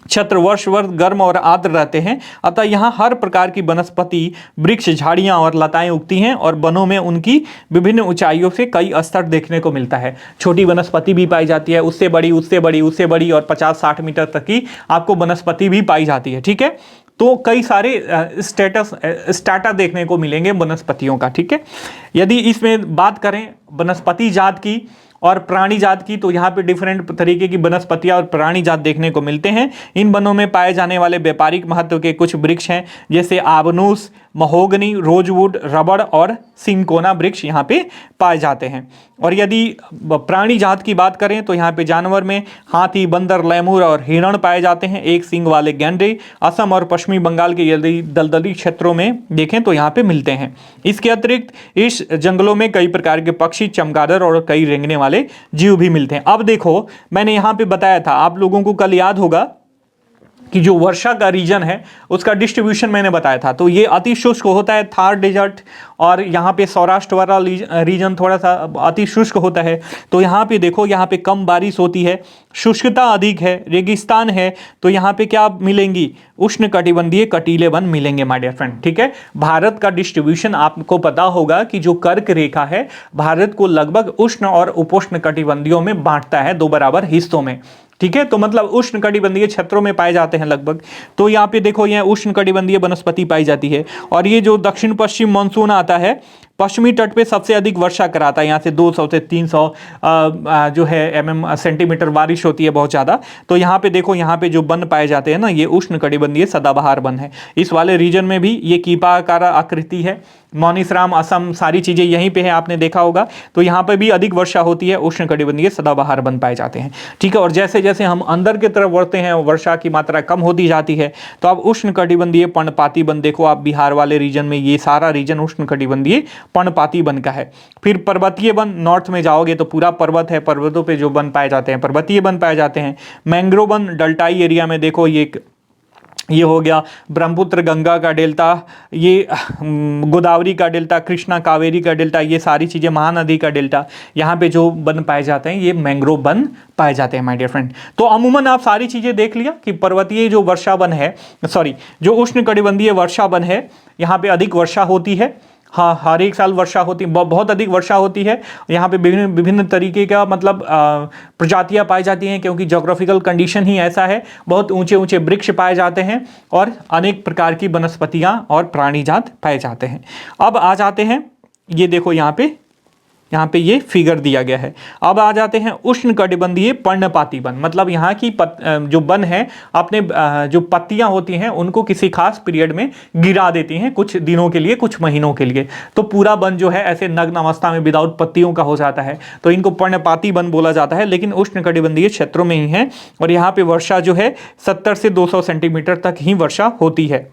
क्षेत्र वर्ष भर गर्म और आर्द्र रहते हैं, अतः यहाँ हर प्रकार की वनस्पति, वृक्ष, झाड़ियाँ और लताएं उगती हैं और वनों में उनकी विभिन्न ऊंचाइयों से कई स्तर देखने को मिलता है। छोटी वनस्पति भी पाई जाती है, उससे बड़ी, उससे बड़ी, उससे बड़ी, और 50-60 मीटर तक की आपको वनस्पति भी पाई जाती है, ठीक है। तो कई सारे स्टेटा देखने को मिलेंगे वनस्पतियों का, ठीक है। यदि इसमें बात करें वनस्पति जात की और प्राणी जात की, तो यहाँ पे डिफरेंट तरीके की वनस्पतियाँ और प्राणी जात देखने को मिलते हैं। इन वनों में पाए जाने वाले व्यापारिक महत्व के कुछ वृक्ष हैं, जैसे आबनूस, महोगनी, रोजवुड, रबड़ और सिंकोना वृक्ष यहाँ पे पाए जाते हैं। और यदि प्राणी जात की बात करें तो यहाँ पे जानवर में हाथी, बंदर, लैमूर और हिरण पाए जाते हैं। एक सींग वाले गैंडे असम और पश्चिमी बंगाल के यदि दलदली क्षेत्रों में देखें तो यहाँ पे मिलते हैं। इसके अतिरिक्त इस जंगलों में कई प्रकार के पक्षी, चमगादड़ और कई रेंगने वाले जीव भी मिलते हैं। अब देखो, मैंने यहाँ पे बताया था, आप लोगों को कल याद होगा कि जो वर्षा का रीजन है उसका डिस्ट्रीब्यूशन मैंने बताया था। तो ये अति शुष्क होता है, थार डेजर्ट, और यहाँ पे सौराष्ट्र वाला रीजन थोड़ा सा अति शुष्क होता है। तो यहाँ पे देखो, यहाँ पे कम बारिश होती है, शुष्कता अधिक है, रेगिस्तान है। तो यहाँ पे क्या मिलेंगी? उष्णकटिबंधीय कटीले वन मिलेंगे माय डियर फ्रेंड, ठीक है। भारत का डिस्ट्रीब्यूशन आपको पता होगा कि जो कर्क रेखा है भारत को लगभग उष्ण और उपोष्ण कटिबंधियों में बांटता है, 2 बराबर हिस्सों में, ठीक है। तो मतलब उष्णकटिबंधीय क्षेत्रों में पाए जाते हैं लगभग। तो यहाँ पे देखो, यह उष्णकटिबंधीय वनस्पति पाई जाती है। और ये जो दक्षिण पश्चिम मानसून आता है, पश्चिमी तट पे सबसे अधिक वर्षा कराता है। यहाँ से 200 से 300 जो है सेंटीमीटर बारिश होती है, बहुत ज़्यादा। तो यहाँ पे देखो, यहाँ पे जो वन पाए जाते हैं ना, ये उष्णकटिबंधीय सदाबहार वन है। इस वाले रीजन में भी ये कीपाकार आकृति है। मौनीसराम, असम, सारी चीज़ें यहीं पे है, आपने देखा होगा। तो यहाँ पे भी अधिक वर्षा होती है, उष्णकटिबंधीय सदाबहार वन पाए जाते हैं, ठीक है। और जैसे जैसे हम अंदर की तरफ बढ़ते हैं, वर्षा की मात्रा कम होती जाती है। तो अब उष्णकटिबंधीय पर्णपाती वन देखो, आप बिहार वाले रीजन में ये सारा रीजन उष्णकटिबंधीय पर्णपाती वन का है। फिर पर्वतीय वन, नॉर्थ में जाओगे तो पूरा पर्वत है, पर्वतों पे जो वन पाए जाते हैं पर्वतीय वन पाए जाते हैं। मैंग्रोव वन डेल्टाई एरिया में देखो, ये हो गया ब्रह्मपुत्र गंगा का डेल्टा, ये गोदावरी का डेल्टा, कृष्णा कावेरी का डेल्टा, ये सारी चीज़ें महानदी का डेल्टा, यहाँ पे जो वन पाए जाते हैं ये मैंग्रोव वन पाए जाते हैं माय डियर फ्रेंड। तो अमूमन आप सारी चीज़ें देख लिया कि पर्वतीय जो वर्षा वन है, जो उष्णकटिबंधीय वर्षा वन है, यहाँ पे अधिक वर्षा होती है। हाँ, हर एक साल वर्षा होती, बहुत अधिक वर्षा होती है। यहाँ पे विभिन्न विभिन्न तरीके का मतलब प्रजातियाँ पाई जाती हैं, क्योंकि ज्योग्राफिकल कंडीशन ही ऐसा है। बहुत ऊंचे ऊंचे वृक्ष पाए जाते हैं और अनेक प्रकार की वनस्पतियाँ और प्राणी जात पाए जाते हैं। अब आ जाते हैं, ये देखो यहाँ पे ये फिगर दिया गया है। अब आ जाते हैं उष्णकटिबंधीय पर्णपाती वन, मतलब यहाँ की जो वन है अपने जो पत्तियां होती हैं उनको किसी खास पीरियड में गिरा देती हैं, कुछ दिनों के लिए, कुछ महीनों के लिए। तो पूरा वन जो है ऐसे नग्न अवस्था में विदाउट पत्तियों का हो जाता है, तो इनको पर्णपाती वन बोला जाता है। लेकिन उष्णकटिबंधीय क्षेत्रों में ही है और यहाँ पे वर्षा जो है 70 से 200 सेंटीमीटर तक ही वर्षा होती है।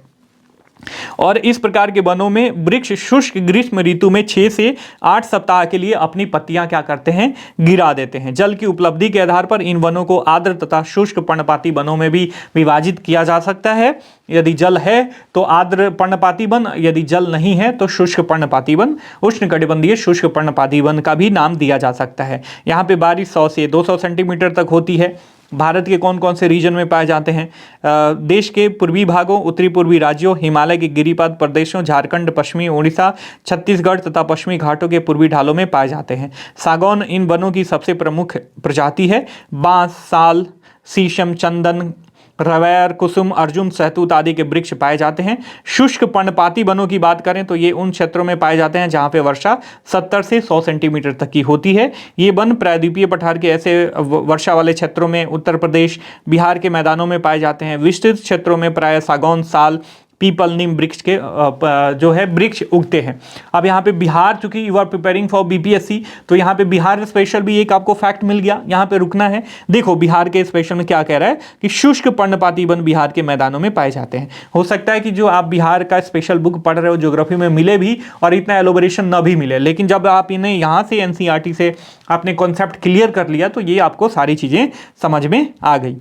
और इस प्रकार के वनों में वृक्ष शुष्क ग्रीष्म ऋतु में 6 से 8 सप्ताह के लिए अपनी पत्तियां क्या करते हैं, गिरा देते हैं। जल की उपलब्धि के आधार पर इन वनों को आर्द्र तथा शुष्क पर्णपाती वनों में भी विभाजित किया जा सकता है। यदि जल है तो आर्द्र पर्णपाती वन, यदि जल नहीं है तो शुष्क पर्णपाती वन, उष्णकटिबंधीय शुष्क पर्णपाती वन का भी नाम दिया जा सकता है। यहाँ पे बारिश 100 से 200 सेंटीमीटर तक होती है। भारत के कौन कौन से रीजन में पाए जाते हैं? देश के पूर्वी भागों, उत्तरी पूर्वी राज्यों, हिमालय के गिरिपाद प्रदेशों, झारखंड, पश्चिमी उड़ीसा, छत्तीसगढ़ तथा पश्चिमी घाटों के पूर्वी ढालों में पाए जाते हैं। सागौन इन वनों की सबसे प्रमुख प्रजाति है। बांस, साल, शीशम, चंदन, रवैर, कुसुम, अर्जुन, सहतूत आदि के वृक्ष पाए जाते हैं। शुष्क पर्णपाती वनों की बात करें तो ये उन क्षेत्रों में पाए जाते हैं जहां पे वर्षा 70 से 100 सेंटीमीटर तक की होती है। ये वन प्रायद्वीपीय पठार के ऐसे वर्षा वाले क्षेत्रों में उत्तर प्रदेश, बिहार के मैदानों में पाए जाते हैं। विस्तृत क्षेत्रों में प्राय सागौन, साल, पीपल, नीम वृक्ष के जो है वृक्ष उगते हैं। अब यहाँ पे बिहार, चूंकि you are preparing for BPSC, तो यहाँ पे बिहार स्पेशल भी एक आपको फैक्ट मिल गया, यहाँ पे रुकना है। देखो बिहार के स्पेशल में क्या कह रहा है कि शुष्क पर्णपाती वन बिहार के मैदानों में पाए जाते हैं। हो सकता है कि जो आप बिहार का स्पेशल बुक पढ़ रहे हो ज्योग्राफी में मिले भी और इतना एलोबरेशन न भी मिले, लेकिन जब आप इन्हें यहाँ से एनसीईआरटी से आपने कॉन्सेप्ट क्लियर कर लिया तो ये आपको सारी चीजें समझ में आ गई।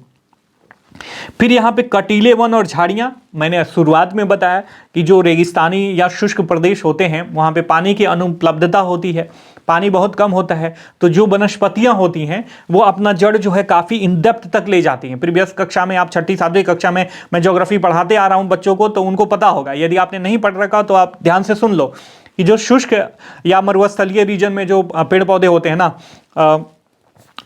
फिर यहाँ पे कटीले वन और झाड़ियाँ, मैंने शुरुआत में बताया कि जो रेगिस्तानी या शुष्क प्रदेश होते हैं वहाँ पे पानी की अनुपलब्धता होती है, पानी बहुत कम होता है, तो जो वनस्पतियाँ होती हैं वो अपना जड़ जो है काफ़ी इन डेप्थ तक ले जाती हैं। प्रीवियस कक्षा में, आप 6ठी 7वीं कक्षा में मैं ज्योग्राफी पढ़ाते आ रहा हूँ बच्चों को, तो उनको पता होगा। यदि आपने नहीं पढ़ रखा तो आप ध्यान से सुन लो कि जो शुष्क या मरुस्थलीय रीजन में जो पेड़ पौधे होते हैं ना,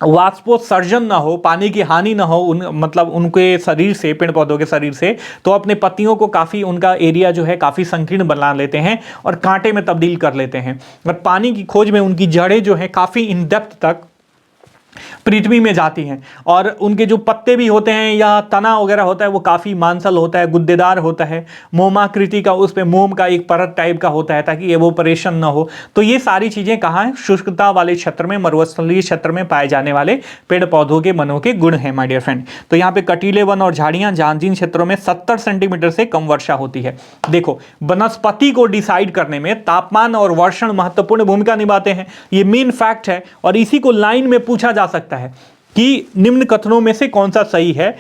वाष्पोत्सर्जन ना हो, पानी की हानि ना हो मतलब उनके शरीर से, पेड़ पौधों के शरीर से, तो अपने पत्तियों को काफ़ी, उनका एरिया जो है काफ़ी संकीर्ण बना लेते हैं और कांटे में तब्दील कर लेते हैं। और पानी की खोज में उनकी जड़ें जो है काफ़ी इन डेप्थ तक पृथ्वी में जाती हैं और उनके जो पत्ते भी होते हैं या तना वगैरह होता है वो काफ़ी मांसल होता है, गुद्देदार होता है, मोमाकृति का, उस पे मोम का एक परत टाइप का होता है ताकि एवोपरेशन ना हो। तो ये सारी चीज़ें कहाँ हैं? शुष्कता वाले क्षेत्र में, मरुस्थलीय क्षेत्र में पाए जाने वाले पेड़ पौधों के वनों के गुण हैं माय डियर फ्रेंड। तो यहाँ पे कटीले वन और झाड़ियाँ, जहाँ जिन क्षेत्रों में 70 सेंटीमीटर से कम वर्षा होती है। देखो वनस्पति को डिसाइड करने में तापमान और वर्षण महत्वपूर्ण भूमिका निभाते हैं, ये मेन फैक्ट है। और इसी को लाइन में पूछा जा सकता है कि निम्न कथनों में से कौन सा सही है।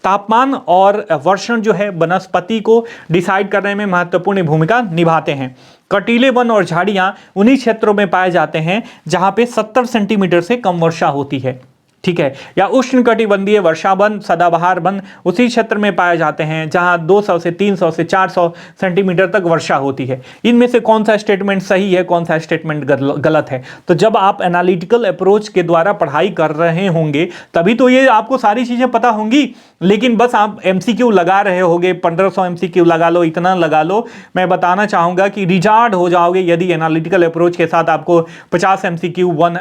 तापमान और वर्षण जो है वनस्पति को डिसाइड करने में महत्वपूर्ण भूमिका निभाते हैं। कटीले वन और झाड़ियां उन्हीं क्षेत्रों में पाए जाते हैं जहां पे 70 सेंटीमीटर से कम वर्षा होती है, ठीक है। या उष्णकटिबंधीय वर्षा वन, सदाबहार वन उसी क्षेत्र में पाए जाते हैं जहां 200 से 300 से 400 सेंटीमीटर तक वर्षा होती है। इनमें से कौन सा स्टेटमेंट सही है, कौन सा स्टेटमेंट गलत है? तो जब आप एनालिटिकल अप्रोच के द्वारा पढ़ाई कर रहे होंगे तभी तो ये आपको सारी चीजें पता होंगी। लेकिन बस आप एमसीक्यू लगा रहे होगे, 1500 एमसीक्यू लगा लो, इतना लगा लो, मैं बताना चाहूंगा कि रिजार्ड हो जाओगे यदि एनालिटिकल अप्रोच के साथ आपको 50 एमसीक्यू वन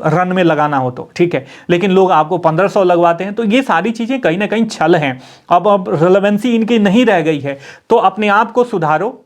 रन में लगाना हो तो, ठीक है। लेकिन लोग आपको 1500 लगवाते हैं, तो ये सारी चीजें कहीं ना कहीं छल हैं। अब रिलेवेंसी इनकी नहीं रह गई है, तो अपने आप को सुधारो,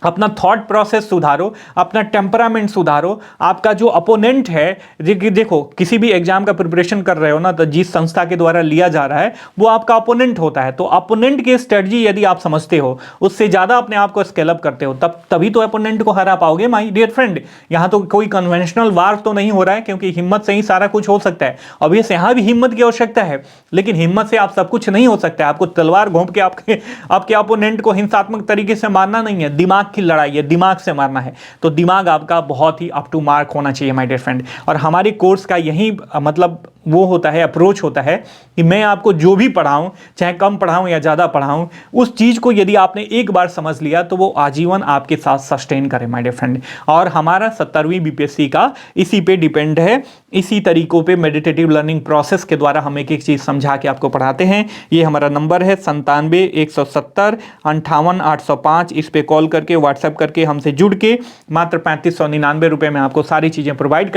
अपना थॉट प्रोसेस सुधारो, अपना टेम्परामेंट सुधारो। आपका जो अपोनेंट है, देखो किसी भी एग्जाम का प्रिपरेशन कर रहे हो ना, तो जिस संस्था के द्वारा लिया जा रहा है वो आपका अपोनेंट होता है। तो अपोनेंट की स्ट्रेटजी यदि आप समझते हो, उससे ज्यादा अपने आप को स्केल अप करते हो, तभी तो अपोनेंट को हरा पाओगे माय डियर फ्रेंड। यहाँ तो कोई कन्वेंशनल वार तो नहीं हो रहा है, क्योंकि हिम्मत से ही सारा कुछ हो सकता है। ऑब्वियस यहाँ भी हिम्मत की आवश्यकता है, लेकिन हिम्मत से आप सब कुछ नहीं हो सकता है। आपको तलवार घोंप के आपके अपोनेंट को हिंसात्मक तरीके से मारना नहीं है, दिमाग की लड़ाई है, दिमाग से मारना है। तो दिमाग आपका बहुत ही अप टू मार्क होना चाहिए माय डियर फ्रेंड। और हमारे कोर्स का यही मतलब वो होता है, अप्रोच होता है कि मैं आपको जो भी पढ़ाऊं, चाहे कम पढ़ाऊं या ज़्यादा पढ़ाऊं, उस चीज़ को यदि आपने एक बार समझ लिया तो वो आजीवन आपके साथ सस्टेन करे माय डियर फ्रेंड। और हमारा 70वीं बीपीएससी का इसी पे डिपेंड है, इसी तरीकों पे मेडिटेटिव लर्निंग प्रोसेस के द्वारा हम एक एक चीज़ समझा के आपको पढ़ाते हैं। ये हमारा नंबर है 97 170 58 805। इस पे कॉल करके, व्हाट्सएप करके हमसे जुड़ के मात्र 3599 रुपये में आपको सारी चीज़ें प्रोवाइड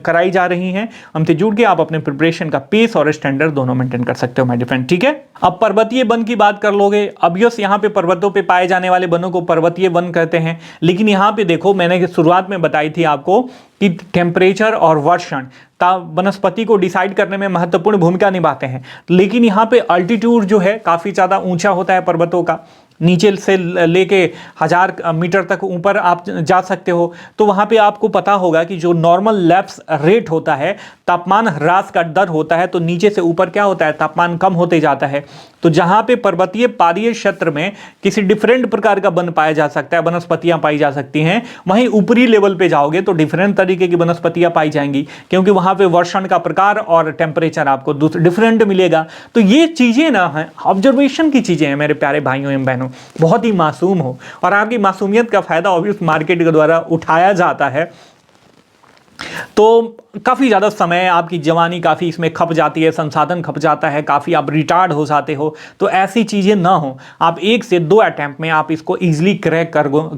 कराई जा रही हैं। हमसे जुड़ के आप अपने प्रिपरेशन का पेस और स्टैंडर्ड दोनों मेंटेन कर सकते हो माय डियर फ्रेंड, ठीक है। अब पर्वतीय वन की बात कर लोगे। ऑब्वियस यहाँ पे पर्वतों पे पाए जाने वाले वनों को पर्वतीय वन कहते हैं, लेकिन यहाँ पे देखो मैंने शुरुआत में बताई थी आपको कि टेम्परेचर और वर्षण वनस्पति को डिसाइड करने में महत्वपूर्ण भूमिका निभाते हैं। लेकिन यहाँ पे अल्टीट्यूड जो है काफ़ी ज़्यादा ऊंचा होता है पर्वतों का, नीचे से लेके 1000 मीटर तक ऊपर आप जा सकते हो। तो वहाँ पे आपको पता होगा कि जो नॉर्मल लैप्स रेट होता है, तापमान ह्रास का दर होता है, तो नीचे से ऊपर क्या होता है, तापमान कम होते जाता है। तो जहाँ पे पर्वतीय पहाड़ीय क्षेत्र में किसी डिफरेंट प्रकार का वन पाया जा सकता है, वनस्पतियाँ पाई जा सकती हैं, वहीं ऊपरी लेवल पे जाओगे तो डिफरेंट तरीके की वनस्पतियाँ पाई जाएंगी, क्योंकि वहाँ पे वर्षण का प्रकार और टेम्परेचर आपको डिफरेंट मिलेगा। तो ये चीज़ें ना हैं, ऑब्जर्वेशन की चीज़ें हैं मेरे प्यारे भाइयों एवं बहनों। बहुत ही मासूम हो, और आपकी मासूमियत का फायदा ऑब्वियस मार्केट के द्वारा उठाया जाता है, तो काफ़ी ज़्यादा समय, आपकी जवानी काफ़ी इसमें खप जाती है, संसाधन खप जाता है, काफ़ी आप रिटार्ड हो जाते हो। तो ऐसी चीज़ें ना हो, आप 1 से 2 अटैम्प्ट में आप इसको इजीली क्रैक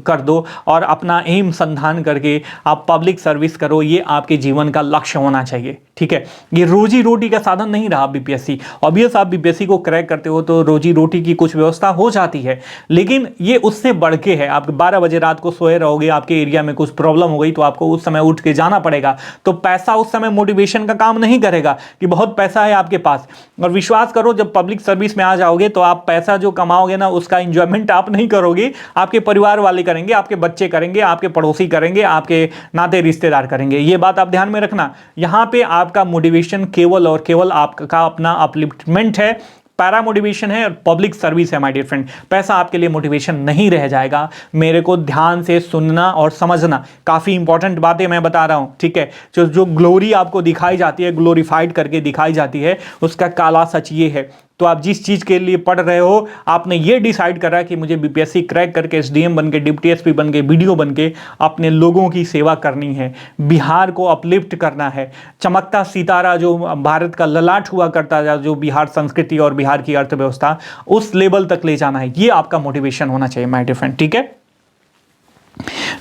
कर दो और अपना एम संधान करके आप पब्लिक सर्विस करो। ये आपके जीवन का लक्ष्य होना चाहिए, ठीक है। ये रोजी रोटी का साधन नहीं रहा बीपीएससी। ऑब्वियस आप बीपीएससी को क्रैक करते हो तो रोजी रोटी की कुछ व्यवस्था हो जाती है, लेकिन ये उससे बढ़ के है। आप 12 बजे रात को सोए रहोगे, आपके एरिया में कुछ प्रॉब्लम हो गई तो आपको उस समय उठ के जाना पड़ेगा। तो पैसा उस समय मोटिवेशन का काम नहीं करेगा कि बहुत पैसा है आपके पास। और विश्वास करो, जब पब्लिक सर्विस में आ जाओगे तो आप पैसा जो कमाओगे ना, उसका एंजॉयमेंट आप नहीं करोगे, आपके परिवार वाले करेंगे, आपके बच्चे करेंगे, आपके पड़ोसी करेंगे, आपके नाते रिश्तेदार करेंगे। ये बात आप ध्यान में रखना। यहां पे आपका मोटिवेशन केवल और केवल आपका अपना अपलिफ्टमेंट है, पैरा मोटिवेशन है और पब्लिक सर्विस है माय डियर फ्रेंड। पैसा आपके लिए मोटिवेशन नहीं रह जाएगा। मेरे को ध्यान से सुनना और समझना, काफ़ी इंपॉर्टेंट बातें मैं बता रहा हूँ, ठीक है। जो ग्लोरी आपको दिखाई जाती है, ग्लोरीफाइड करके दिखाई जाती है, उसका काला सच ये है। तो आप जिस चीज़ के लिए पढ़ रहे हो, आपने ये डिसाइड करा कि मुझे बीपीएससी क्रैक करके एसडीएम बन के, डिप्टी एसपी बन के, बीडीओ बन के अपने लोगों की सेवा करनी है, बिहार को अपलिफ्ट करना है। चमकता सितारा जो भारत का ललाट हुआ करता था, जो बिहार संस्कृति और बिहार की अर्थव्यवस्था, उस लेवल तक ले जाना है। ये आपका मोटिवेशन होना चाहिए माय डियर फ्रेंड, ठीक है।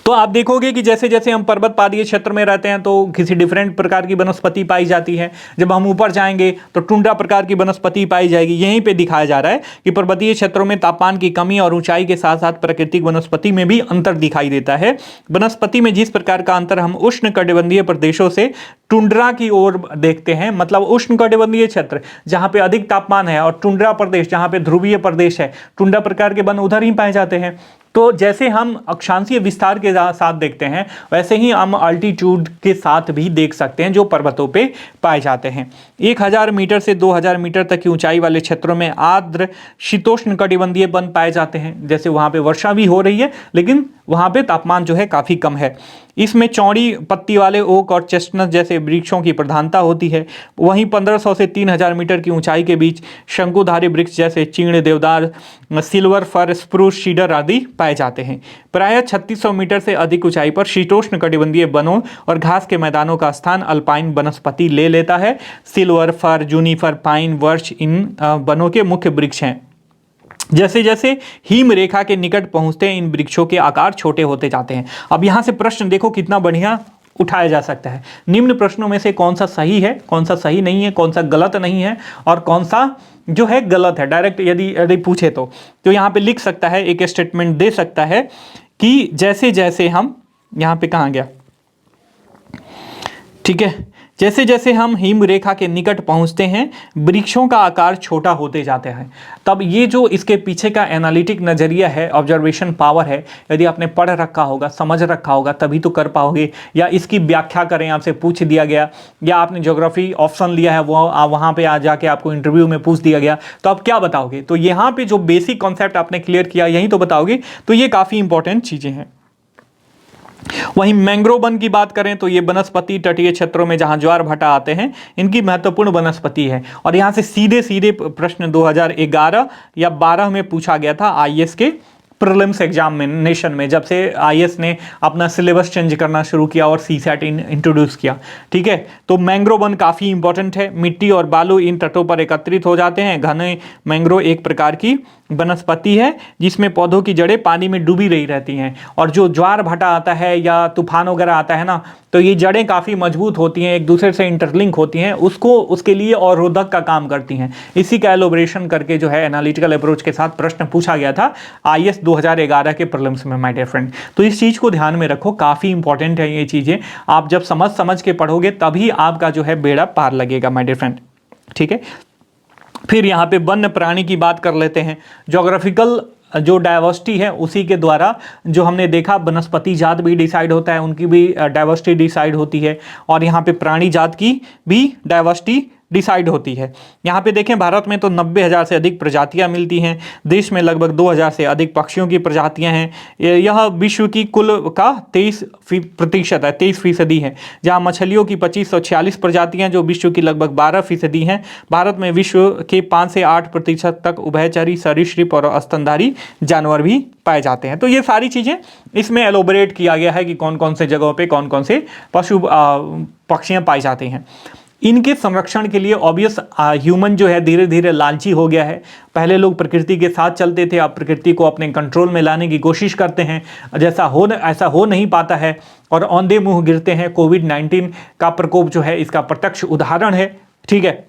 तो आप देखोगे कि जैसे जैसे हम पर्वत पहाड़ीय क्षेत्र में रहते हैं तो किसी डिफरेंट प्रकार की वनस्पति पाई जाती है। जब हम ऊपर जाएंगे तो टुंड्रा प्रकार की वनस्पति पाई जाएगी। यहीं पे दिखाया जा रहा है कि पर्वतीय क्षेत्रों में तापमान की कमी और ऊंचाई के साथ साथ प्राकृतिक वनस्पति में भी अंतर दिखाई देता है। वनस्पति में जिस प्रकार का अंतर हम उष्णकटिबंधीय प्रदेशों से टुंड्रा की ओर देखते हैं, मतलब उष्णकटिबंधीय क्षेत्र जहां पे अधिक तापमान है और टुंड्रा प्रदेश जहां पे ध्रुवीय प्रदेश है, टुंड्रा प्रकार के वन उधर ही पाए जाते हैं। तो जैसे हम अक्षांशीय विस्तार के साथ देखते हैं, वैसे ही हम अल्टीट्यूड के साथ भी देख सकते हैं जो पर्वतों पे पाए जाते हैं। 1000 मीटर से 2000 मीटर तक की ऊंचाई वाले क्षेत्रों में आर्द्र शीतोष्ण कटिबंधीय वन पाए जाते हैं। जैसे वहाँ पे वर्षा भी हो रही है, लेकिन वहाँ पे तापमान जो है काफ़ी कम है। इसमें चौड़ी पत्ती वाले ओक और चेस्टनट जैसे वृक्षों की प्रधानता होती है। वहीं 1500 से 3000 मीटर की ऊंचाई के बीच शंकुधारी वृक्ष जैसे चीड़, देवदार, सिल्वर फर, स्प्रूस, सीडर आदि पाए जाते हैं। प्रायः 3600 मीटर से अधिक ऊंचाई पर शीतोष्ण कटिबंधीय वनों और घास के मैदानों का स्थान अल्पाइन वनस्पति ले लेता है। सिल्वर फर, जूनिफर, पाइन, वर्च इन वनों के मुख्य वृक्ष हैं। जैसे जैसे हिम रेखा के निकट पहुंचते हैं, इन वृक्षों के आकार छोटे होते जाते हैं। अब यहाँ से प्रश्न देखो कितना बढ़िया उठाया जा सकता है। निम्न प्रश्नों में से कौन सा सही है, कौन सा सही नहीं है, कौन सा गलत नहीं है और कौन सा जो है गलत है, डायरेक्ट यदि पूछे तो यहाँ पे लिख सकता है, एक स्टेटमेंट दे सकता है कि जैसे जैसे हम, यहाँ पे कहाँ गया, ठीक है, जैसे जैसे हम हिम रेखा के निकट पहुंचते हैं वृक्षों का आकार छोटा होते जाता है। तब ये जो इसके पीछे का एनालिटिक नज़रिया है, ऑब्जर्वेशन पावर है, यदि आपने पढ़ रखा होगा, समझ रखा होगा, तभी तो कर पाओगे। या इसकी व्याख्या करें, आपसे पूछ दिया गया, या आपने ज्योग्राफी ऑप्शन लिया है, वो वहाँ पे आ जाके आपको इंटरव्यू में पूछ दिया गया, तो आप क्या बताओगे? तो यहाँ पे जो बेसिक कॉन्सेप्ट आपने क्लियर किया, यही तो बताओगे। तो ये काफ़ी इंपॉर्टेंट चीज़ें हैं। वहीं मैंग्रोव वन की बात करें तो ये वनस्पति तटीय क्षेत्रों में जहां ज्वार भाटा आते हैं इनकी महत्वपूर्ण वनस्पति है। और यहां से सीधे सीधे प्रश्न 2011 या 12 में पूछा गया था आईएएस के प्रीलिम्स एग्जामिनेशन में, जब से आईएएस ने अपना सिलेबस चेंज करना शुरू किया और सीसैट इंट्रोड्यूस किया। ठीक है, तो मैंग्रोव वन काफ़ी इंपॉर्टेंट है। मिट्टी और बालू इन तटों पर एकत्रित हो जाते हैं। घने मैंग्रोव एक प्रकार की वनस्पति है जिसमें पौधों की जड़ें पानी में डूबी रही रहती हैं, और जो ज्वार भाटा आता है या तूफान वगैरह आता है ना, तो ये जड़ें काफ़ी मजबूत होती हैं, एक दूसरे से इंटरलिंक होती हैं, उसके लिए अवरोधक का काम करती हैं। इसी का एलोब्रेशन करके जो है एनालिटिकल अप्रोच के साथ प्रश्न पूछा गया था आईएएस 2011 के प्रीलिम्स में माय डियर फ्रेंड। तो इस चीज़ को ध्यान में रखो, काफ़ी इंपॉर्टेंट है ये चीज़ें। आप जब समझ के पढ़ोगे तभी आपका जो है बेड़ा पार लगेगा माय डियर फ्रेंड। ठीक है, फिर यहाँ पे वन्य प्राणी की बात कर लेते हैं। ज्योग्राफिकल जो डाइवर्सिटी है उसी के द्वारा जो हमने देखा वनस्पति जात भी डिसाइड होता है, उनकी भी डाइवर्सिटी डिसाइड होती है, और यहाँ पे प्राणी जात की भी डाइवर्सिटी डिसाइड होती है। यहाँ पे देखें भारत में तो 90,000 से अधिक प्रजातियाँ मिलती हैं। देश में लगभग 2,000 से अधिक पक्षियों की प्रजातियाँ हैं। यह विश्व की कुल का 23% है, 23% है। जहाँ मछलियों की 2546 प्रजातियाँ जो विश्व की लगभग 12% हैं। भारत में विश्व के 5 से 8% तक उभयचरी, सरीसृप और स्तनधारी जानवर भी पाए जाते हैं। तो ये सारी चीज़ें इसमें एलोबरेट किया गया है कि कौन कौन से जगहों पे कौन कौन से पक्षियाँ पाई जाती हैं। इनके संरक्षण के लिए ऑब्वियस ह्यूमन जो है धीरे धीरे लालची हो गया है। पहले लोग प्रकृति के साथ चलते थे, अब प्रकृति को अपने कंट्रोल में लाने की कोशिश करते हैं। ऐसा हो नहीं पाता है और औंधे मुंह गिरते हैं। कोविड-19 का प्रकोप जो है इसका प्रत्यक्ष उदाहरण है। ठीक है,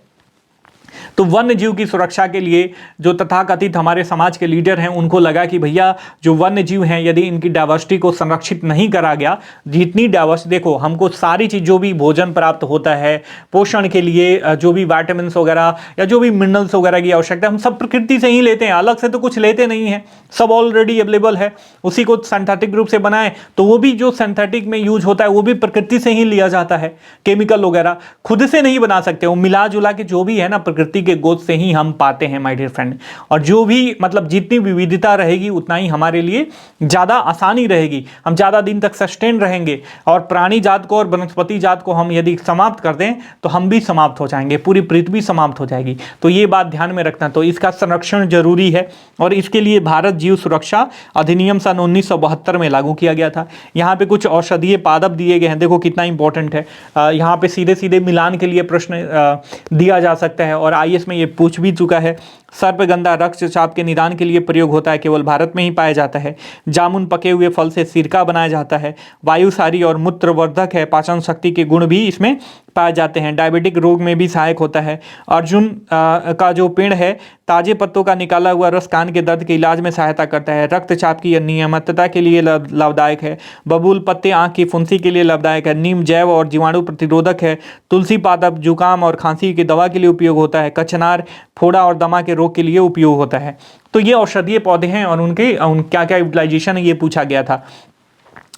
तो वन्य जीव की सुरक्षा के लिए जो तथाकथित हमारे समाज के लीडर हैं उनको लगा कि भैया जो वन्य जीव हैं यदि इनकी डाइवर्सिटी को संरक्षित नहीं करा गया, जितनी डाइवर्सिटी, देखो हमको सारी चीज़ जो भी भोजन प्राप्त होता है, पोषण के लिए जो भी विटामिन्स वगैरह या जो भी मिनरल्स वगैरह की आवश्यकता हम सब प्रकृति से ही लेते हैं, अलग से तो कुछ लेते नहीं है, सब ऑलरेडी अवेलेबल है। उसी को सिंथेटिक रूप से बनाएं तो वो भी जो सिंथेटिक में यूज होता है वो भी प्रकृति से ही लिया जाता है। केमिकल वगैरह खुद से नहीं बना सकते, वो मिला जुला के जो भी है ना प्रकृति के गोद से ही हम पाते हैं माय डियर फ्रेंड। और जो भी मतलब जितनी विविधता रहेगी उतना ही हमारे लिए ज़्यादा आसानी रहेगी, हम ज़्यादा दिन तक सस्टेन रहेंगे। और प्राणी जात को और वनस्पति जात को हम यदि समाप्त कर दें तो हम भी समाप्त हो जाएंगे, पूरी पृथ्वी समाप्त हो जाएगी। तो ये बात ध्यान में रखना। तो इसका संरक्षण जरूरी है और इसके लिए भारत जीव सुरक्षा अधिनियम सन 1972 में लागू किया गया था। यहाँ पे कुछ औषधीय पादप दिए गए हैं, देखो कितना इंपॉर्टेंट है। यहाँ पे सीधे सीधे मिलान के लिए प्रश्न दिया जा सकता है और आईएएस में ये पूछ भी चुका है। सर्पगंधा रक्तचाप के निदान के लिए प्रयोग होता है, केवल भारत में ही पाया जाता है। जामुन पके हुए फल से सिरका बनाया जाता है। वायुसारी और मूत्रवर्धक है, पाचन शक्ति के गुण भी इसमें पाए जाते हैं। डायबिटिक रोग में भी सहायक होता है। अर्जुन का जो पेड़ है, ताजे पत्तों का निकाला हुआ रस कान के दर्द के इलाज में सहायता करता है। रक्तचाप की नियमितता के लिए लाभदायक है। बबूल पत्ते आंख की फुंसी के लिए लाभदायक है। नीम जैव और जीवाणु प्रतिरोधक है। तुलसी पादप जुकाम और खांसी की दवा के लिए उपयोग होता है। कचनार फोड़ा और दमा के रोग के लिए उपयोग होता है। तो ये औषधीय पौधे हैं और उनके क्या क्या यूटिलाइजेशन है ये पूछा गया था।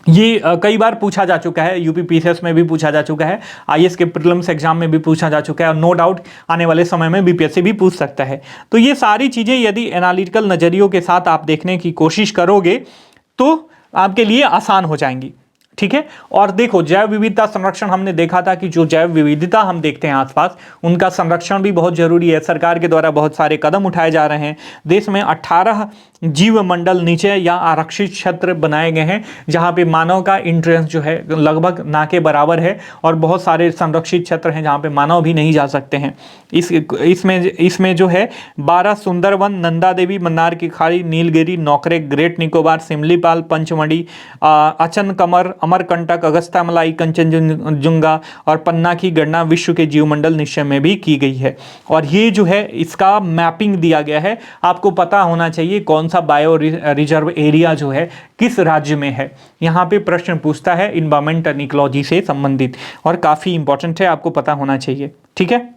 ये कई बार पूछा जा चुका है, यूपी पीसीएस में भी पूछा जा चुका है, आईएएस के प्रीलिम्स एग्जाम में भी पूछा जा चुका है और नो डाउट आने वाले समय में बीपीएससी भी पूछ सकता है। तो ये सारी चीज़ें यदि एनालिटिकल नज़रियों के साथ आप देखने की कोशिश करोगे तो आपके लिए आसान हो जाएंगी। ठीक है, और देखो जैव विविधता संरक्षण हमने देखा था कि जो जैव विविधता हम देखते हैं आसपास उनका संरक्षण भी बहुत जरूरी है। सरकार के द्वारा बहुत सारे कदम उठाए जा रहे हैं। देश में 18 जीव मंडल नीचे या आरक्षित क्षेत्र बनाए गए हैं जहां पे मानव का इंट्रेंस जो है लगभग ना के बराबर है और बहुत सारे संरक्षित क्षेत्र हैं जहां पे मानव भी नहीं जा सकते हैं। इसमें जो है 12 सुंदरवन, नंदा देवी, मन्नार की खाड़ी, नीलगिरी, नौकरे, ग्रेट निकोबार, सिमलीपाल, पंचमढ़ी, अचन कमर, अमरकंटक, अगस्त्यामलाई, कंचनजुंगा और पन्ना की गणना विश्व के जीवमंडल निश्चय में भी की गई है। और ये जो है इसका मैपिंग दिया गया है। आपको पता होना चाहिए कौन सा बायो रिजर्व एरिया जो है किस राज्य में है। यहाँ पे प्रश्न पूछता है एनवायरमेंट एंड इकोलॉजी से संबंधित और काफ़ी इंपॉर्टेंट है, आपको पता होना चाहिए। ठीक है,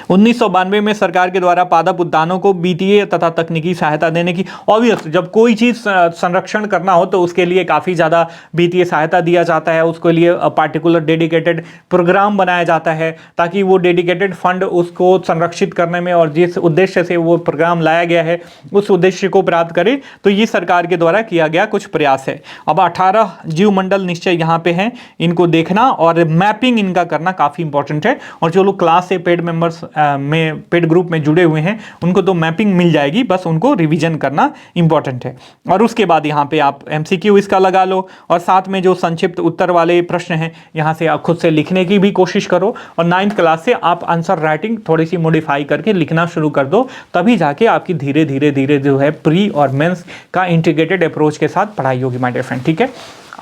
1992 में सरकार के द्वारा पादप उद्यानों को बीटीए तथा तकनीकी सहायता देने की, ऑब्वियस जब कोई चीज़ संरक्षण करना हो तो उसके लिए काफ़ी ज़्यादा बीटीए सहायता दिया जाता है, उसके लिए पार्टिकुलर डेडिकेटेड प्रोग्राम बनाया जाता है ताकि वो डेडिकेटेड फंड उसको संरक्षित करने में और जिस उद्देश्य से वो प्रोग्राम लाया गया है उस उद्देश्य को प्राप्त करे। तो ये सरकार के द्वारा किया गया कुछ प्रयास है। अब 18 जीव मंडल निश्चय यहाँ पे हैं, इनको देखना और मैपिंग इनका करना काफ़ी इंपॉर्टेंट है। और जो लोग क्लास से पेड मेंबर्स में पेड ग्रुप में जुड़े हुए हैं उनको तो मैपिंग मिल जाएगी, बस उनको रिवीजन करना इंपॉर्टेंट है। और उसके बाद यहाँ पे आप एमसीक्यू इसका लगा लो और साथ में जो संक्षिप्त उत्तर वाले प्रश्न हैं यहाँ से आप खुद से लिखने की भी कोशिश करो। और 9th क्लास से आप आंसर राइटिंग थोड़ी सी मॉडिफाई करके लिखना शुरू कर दो, तभी जाके आपकी धीरे धीरे धीरे जो है प्री और मेंस का इंटीग्रेटेड अप्रोच के साथ पढ़ाई होगी माय डियर फ्रेंड। ठीक है,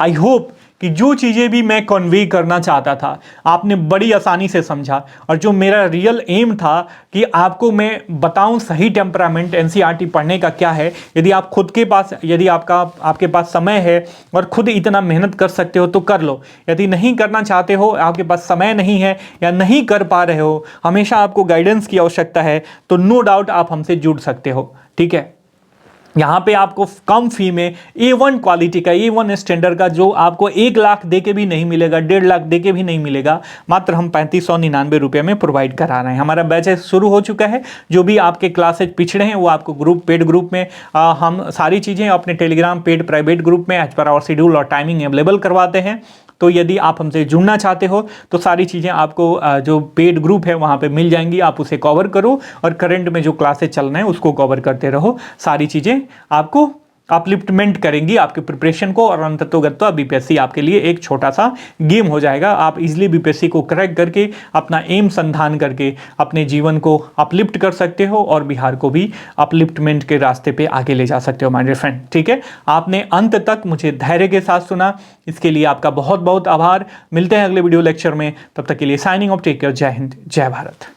आई होप कि जो चीज़ें भी मैं कन्वे करना चाहता था आपने बड़ी आसानी से समझा, और जो मेरा रियल एम था कि आपको मैं बताऊं सही टेम्परामेंट एनसीईआरटी पढ़ने का क्या है। यदि आप खुद के पास यदि आपके पास समय है और खुद इतना मेहनत कर सकते हो तो कर लो, यदि नहीं करना चाहते हो, आपके पास समय नहीं है या नहीं कर पा रहे हो, हमेशा आपको गाइडेंस की आवश्यकता है, तो नो डाउट आप हमसे जुड़ सकते हो। ठीक है, यहाँ पे आपको कम फी में A1 क्वालिटी का A1 स्टैंडर्ड का जो आपको 1 लाख दे के भी नहीं मिलेगा, 1.5 लाख दे के भी नहीं मिलेगा, मात्र हम 3599 रुपये में प्रोवाइड करा रहे हैं। हमारा बैच शुरू हो चुका है। जो भी आपके क्लासेज पिछड़े हैं वो आपको पेड ग्रुप में हम सारी चीज़ें अपने टेलीग्राम पेड प्राइवेट ग्रुप में एज पर आवर शेड्यूल और टाइमिंग अवेलेबल करवाते हैं। तो यदि आप हमसे जुड़ना चाहते हो तो सारी चीज़ें आपको जो पेड ग्रुप है वहाँ पे मिल जाएंगी, आप उसे कवर करो और करंट में जो क्लासेस चल रहे हैं उसको कवर करते रहो। सारी चीज़ें आपको अपलिफ्टमेंट करेंगी आपके प्रिपरेशन को, और अंततोगत्वा बीपीएससी आपके लिए एक छोटा सा गेम हो जाएगा। आप इजीली बीपीएससी को क्रैक करके अपना एम संधान करके अपने जीवन को अपलिफ्ट कर सकते हो और बिहार को भी अपलिफ्टमेंट के रास्ते पे आगे ले जा सकते हो माय डियर फ्रेंड। ठीक है, आपने अंत तक मुझे धैर्य के साथ सुना, इसके लिए आपका बहुत बहुत आभार। मिलते हैं अगले वीडियो लेक्चर में, तब तक के लिए साइनिंग ऑफ, टेक केयर, जय हिंद, जय भारत।